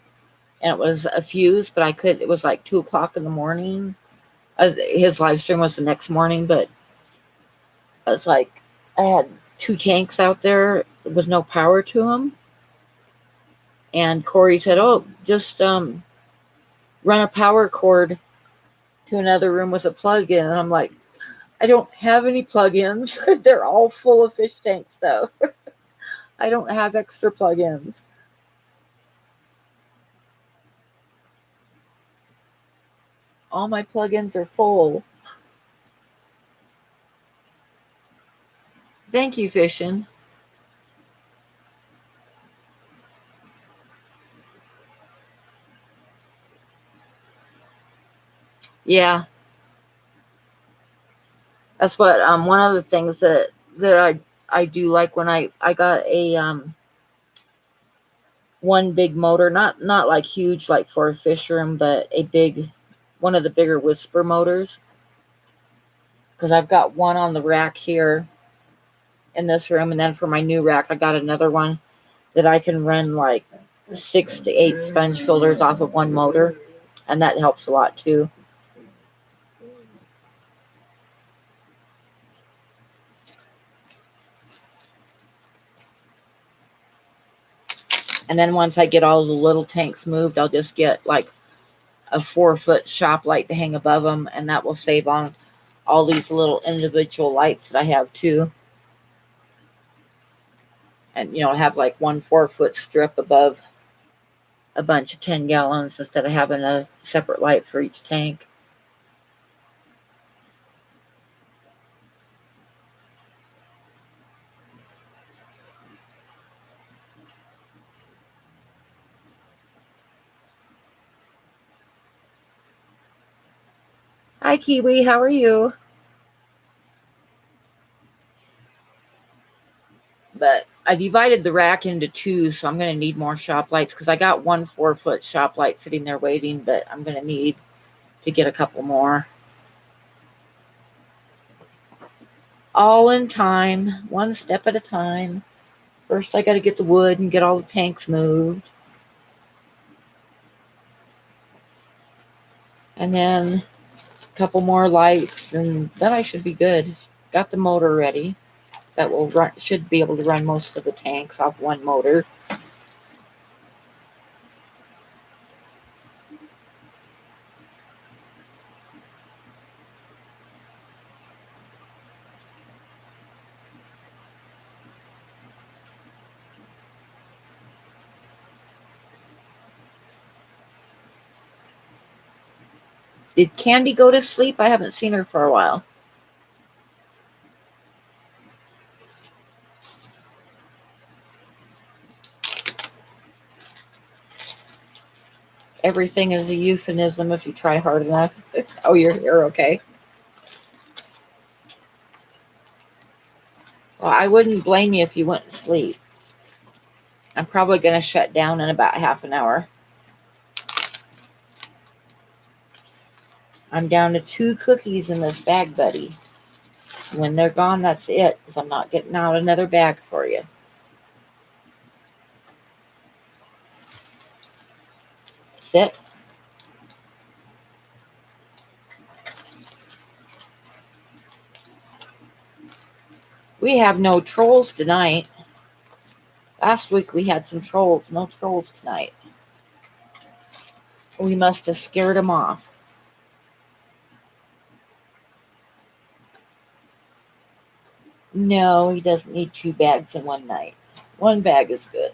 [SPEAKER 1] and it was a fuse, but it was like 2 o'clock in the morning. His live stream was the next morning, but I was like, I had 2 tanks out there with no power to them. And Corey said, oh, just run a power cord to another room with a plug-in. And I'm like, I don't have any plug-ins. They're all full of fish tank stuff. I don't have extra plug-ins. All my plug-ins are full. Thank you, fishing. Yeah, that's what one of the things that I do like when I got a one big motor, not like huge like for a fish room, but a big one of the bigger whisper motors because I've got one on the rack here in this room, and then for my new rack I got another one that I can run like 6 to 8 sponge filters off of one motor, and that helps a lot too. And then once I get all the little tanks moved, I'll just get like a 4-foot shop light to hang above them, and that will save on all these little individual lights that I have too. And have like one 4-foot strip above a bunch of 10 gallons instead of having a separate light for each tank. Hi, Kiwi. How are you? But I divided the rack into 2, so I'm going to need more shop lights because I got one 4-foot shop light sitting there waiting, but I'm going to need to get a couple more. All in time, one step at a time. First, I got to get the wood and get all the tanks moved. And then a couple more lights, and then I should be good. Got the motor ready. That will run, should be able to run most of the tanks off one motor. Did Candy go to sleep? I haven't seen her for a while. Everything is a euphemism if you try hard enough. Oh, you're here, okay. Well, I wouldn't blame you if you went to sleep. I'm probably going to shut down in about half an hour. I'm down to 2 cookies in this bag, buddy. When they're gone, that's it, because I'm not getting out another bag for you. Sit. We have no trolls tonight. Last week we had some trolls. No trolls tonight. We must have scared them off. No, he doesn't need 2 bags in one night. 1 bag is good.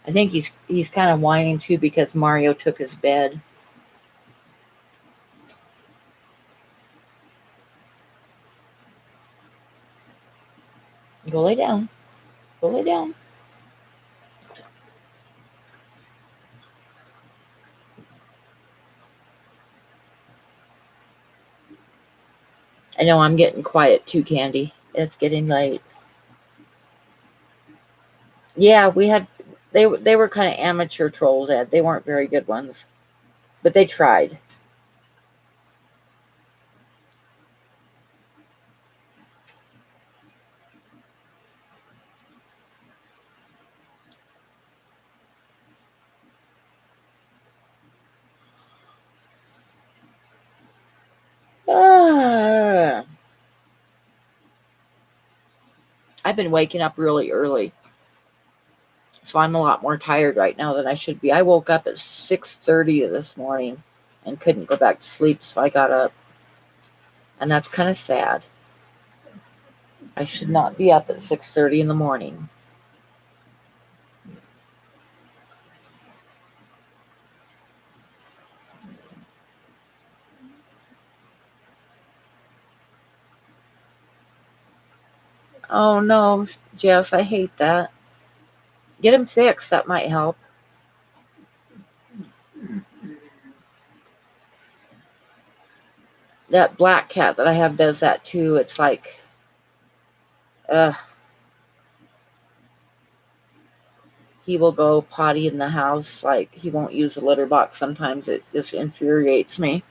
[SPEAKER 1] I think he's kind of whining too because Mario took his bed. Go lay down. Go lay down. I know I'm getting quiet too, Candy. It's getting late. Yeah, we had they were kind of amateur trolls, Ed. They weren't very good ones, but they tried. I've been waking up really early, so I'm a lot more tired right now than I should be. I woke up at 6:30 this morning and couldn't go back to sleep, so I got up, and that's kind of sad. I should not be up at 6:30 in the morning. Oh no, Jess, I hate that. Get him fixed. That might help. That black cat that I have does that too. It's like, he will go potty in the house. Like, he won't use a litter box. Sometimes it just infuriates me.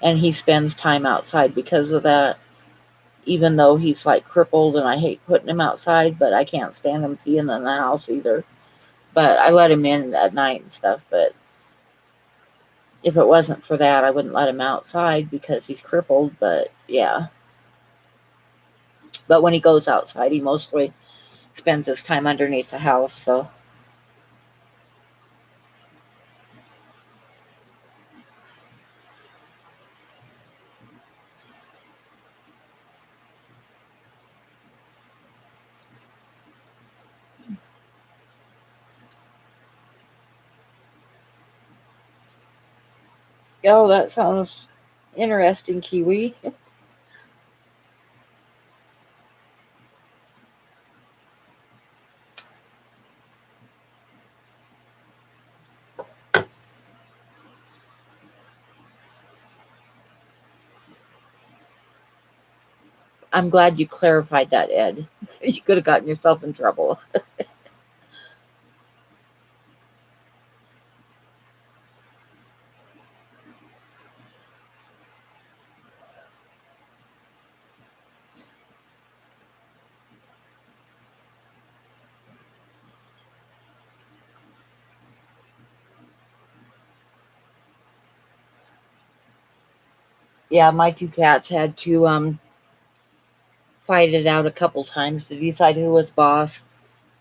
[SPEAKER 1] And he spends time outside because of that. Even though he's like crippled and I hate putting him outside, but I can't stand him peeing in the house either. But I let him in at night and stuff. But If it wasn't for that, I wouldn't let him outside because he's crippled. But yeah. But when he goes outside, he mostly spends his time underneath the house. So oh, that sounds interesting, Kiwi. I'm glad you clarified that, Ed. You could have gotten yourself in trouble. Yeah, my two cats had to fight it out a couple times to decide who was boss.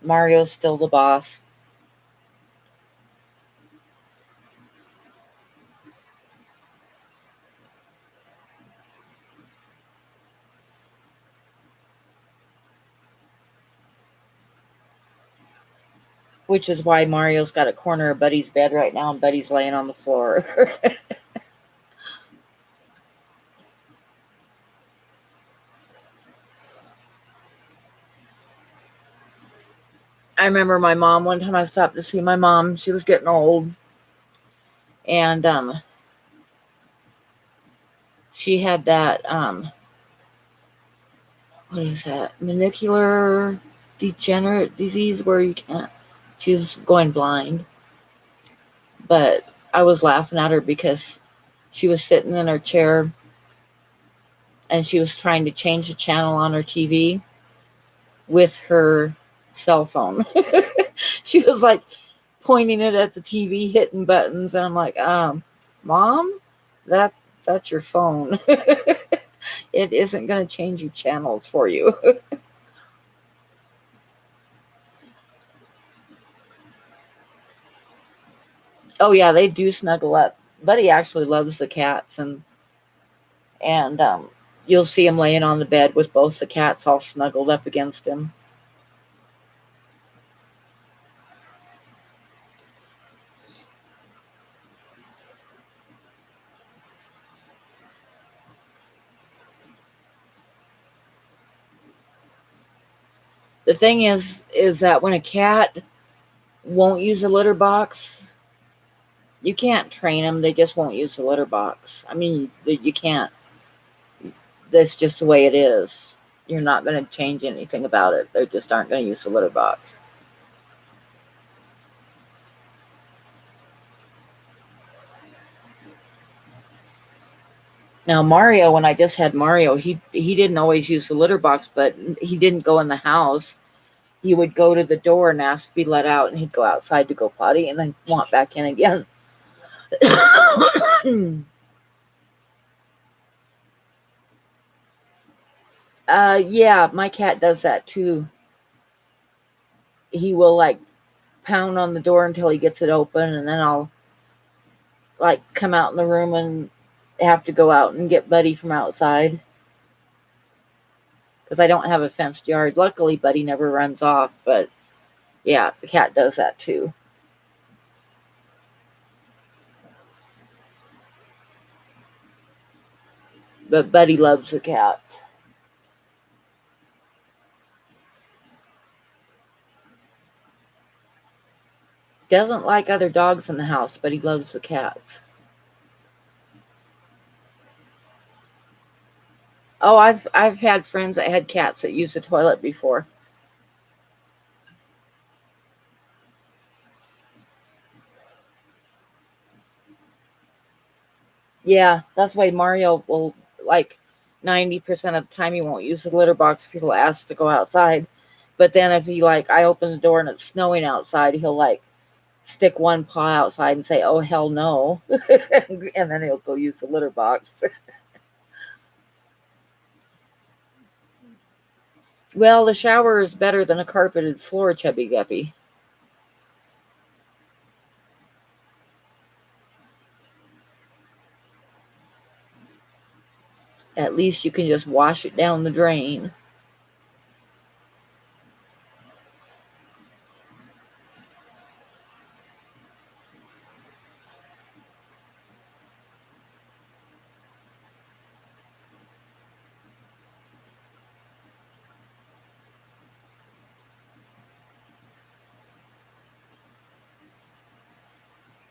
[SPEAKER 1] Mario's still the boss. Which is why Mario's got a corner of Buddy's bed right now and Buddy's laying on the floor. I remember my mom, one time I stopped to see my mom. She was getting old. And she had that, what is that? Macular degenerate disease where you can't, she's going blind. But I was laughing at her because she was sitting in her chair and she was trying to change the channel on her TV with her cell phone. She was like pointing it at the TV, hitting buttons, and I'm like, Mom, that's your phone. It isn't going to change your channels for you. Oh yeah, they do snuggle up. Buddy actually loves the cats, and you'll see him laying on the bed with both the cats all snuggled up against him. The thing is that when a cat won't use a litter box, you can't train them. They just won't use the litter box. I mean, you can't. That's just the way it is. You're not going to change anything about it. They just aren't going to use the litter box. Now Mario, when I just had Mario, he didn't always use the litter box, but he didn't go in the house. He would go to the door and ask to be let out, and he'd go outside to go potty, and then want back in again. Yeah, my cat does that too. He will like pound on the door until he gets it open, and then I'll like come out in the room and have to go out and get Buddy from outside because I don't have a fenced yard. Luckily, Buddy never runs off, but yeah, the cat does that too. But Buddy loves the cats. Doesn't like other dogs in the house, but he loves the cats. Oh, I've had friends that had cats that used the toilet before. Yeah, that's why Mario will like 90% of the time he won't use the litter box. He'll ask to go outside. But then if he like I open the door and it's snowing outside, he'll like stick one paw outside and say, "Oh hell no," and then he'll go use the litter box. Well, the shower is better than a carpeted floor, Chubby Guppy. At least you can just wash it down the drain.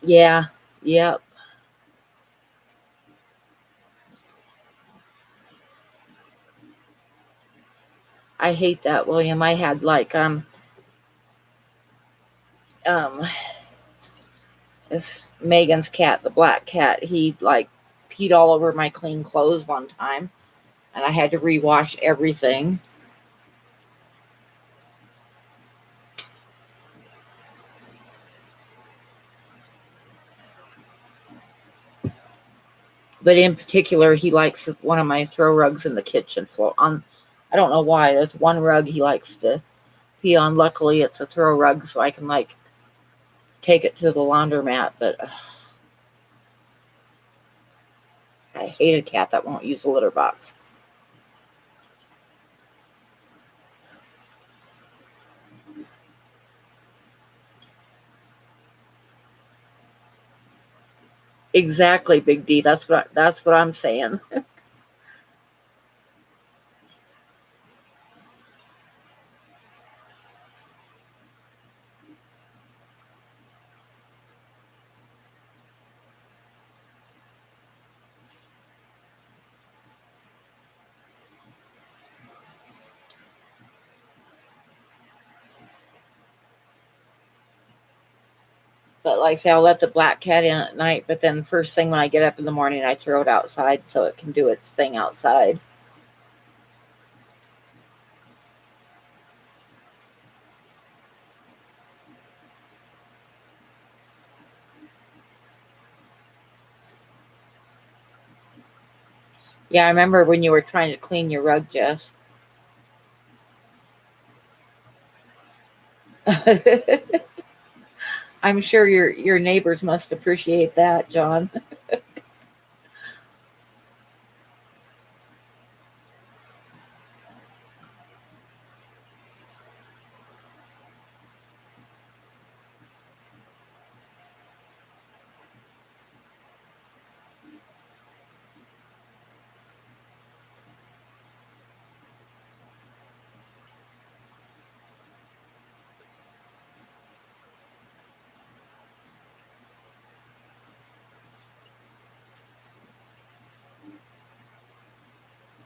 [SPEAKER 1] Yeah, yep. I hate that, William. I had like um this Megan's cat, the black cat, he like peed all over my clean clothes one time and I had to rewash everything. But in particular, he likes one of my throw rugs in the kitchen floor. On, I don't know why. There's one rug he likes to pee on. Luckily, it's a throw rug, so I can like take it to the laundromat. But I hate a cat that won't use the litter box. Exactly, Big D. That's what I'm saying. But like I say, I'll let the black cat in at night. But then first thing when I get up in the morning, I throw it outside so it can do its thing outside. Yeah, I remember when you were trying to clean your rug, Jess. I'm sure your neighbors must appreciate that, John.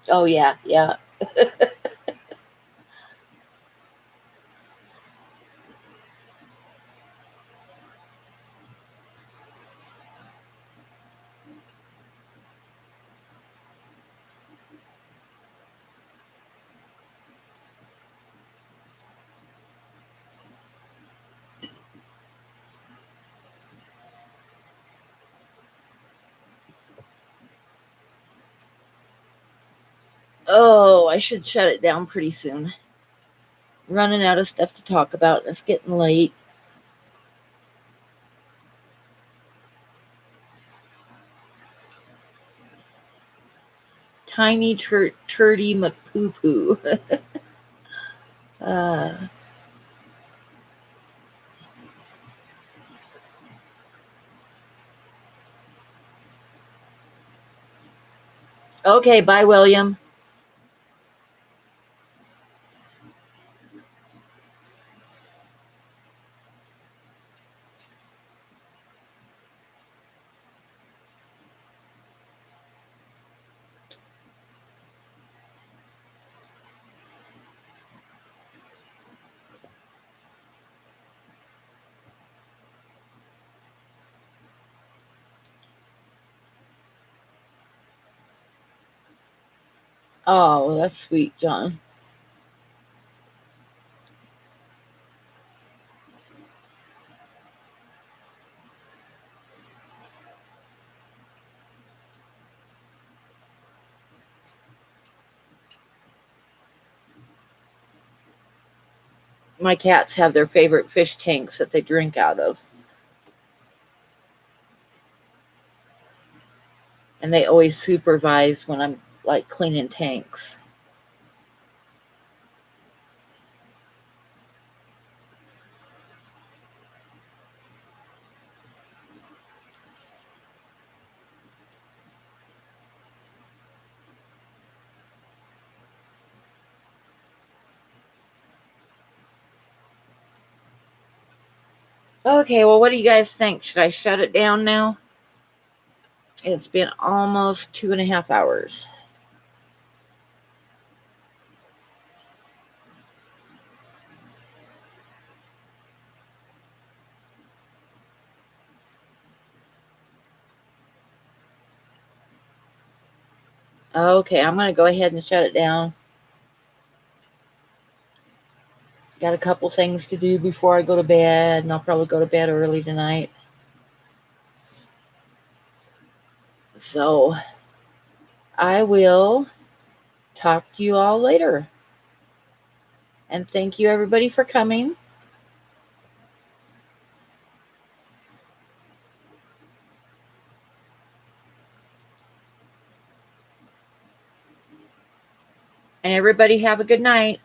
[SPEAKER 1] Oh yeah, yeah. Oh, I should shut it down pretty soon. Running out of stuff to talk about. It's getting late. Tiny turdy McPoo-poo. uh, okay, bye, William. Oh, that's sweet, John. My cats have their favorite fish tanks that they drink out of. And they always supervise when I'm like cleaning tanks. Okay, well, what do you guys think? Should I shut it down now? It's been almost 2.5 hours. Okay, I'm going to go ahead and shut it down. Got a couple things to do before I go to bed, and I'll probably go to bed early tonight. So I will talk to you all later. And thank you, everybody, for coming. And everybody have a good night.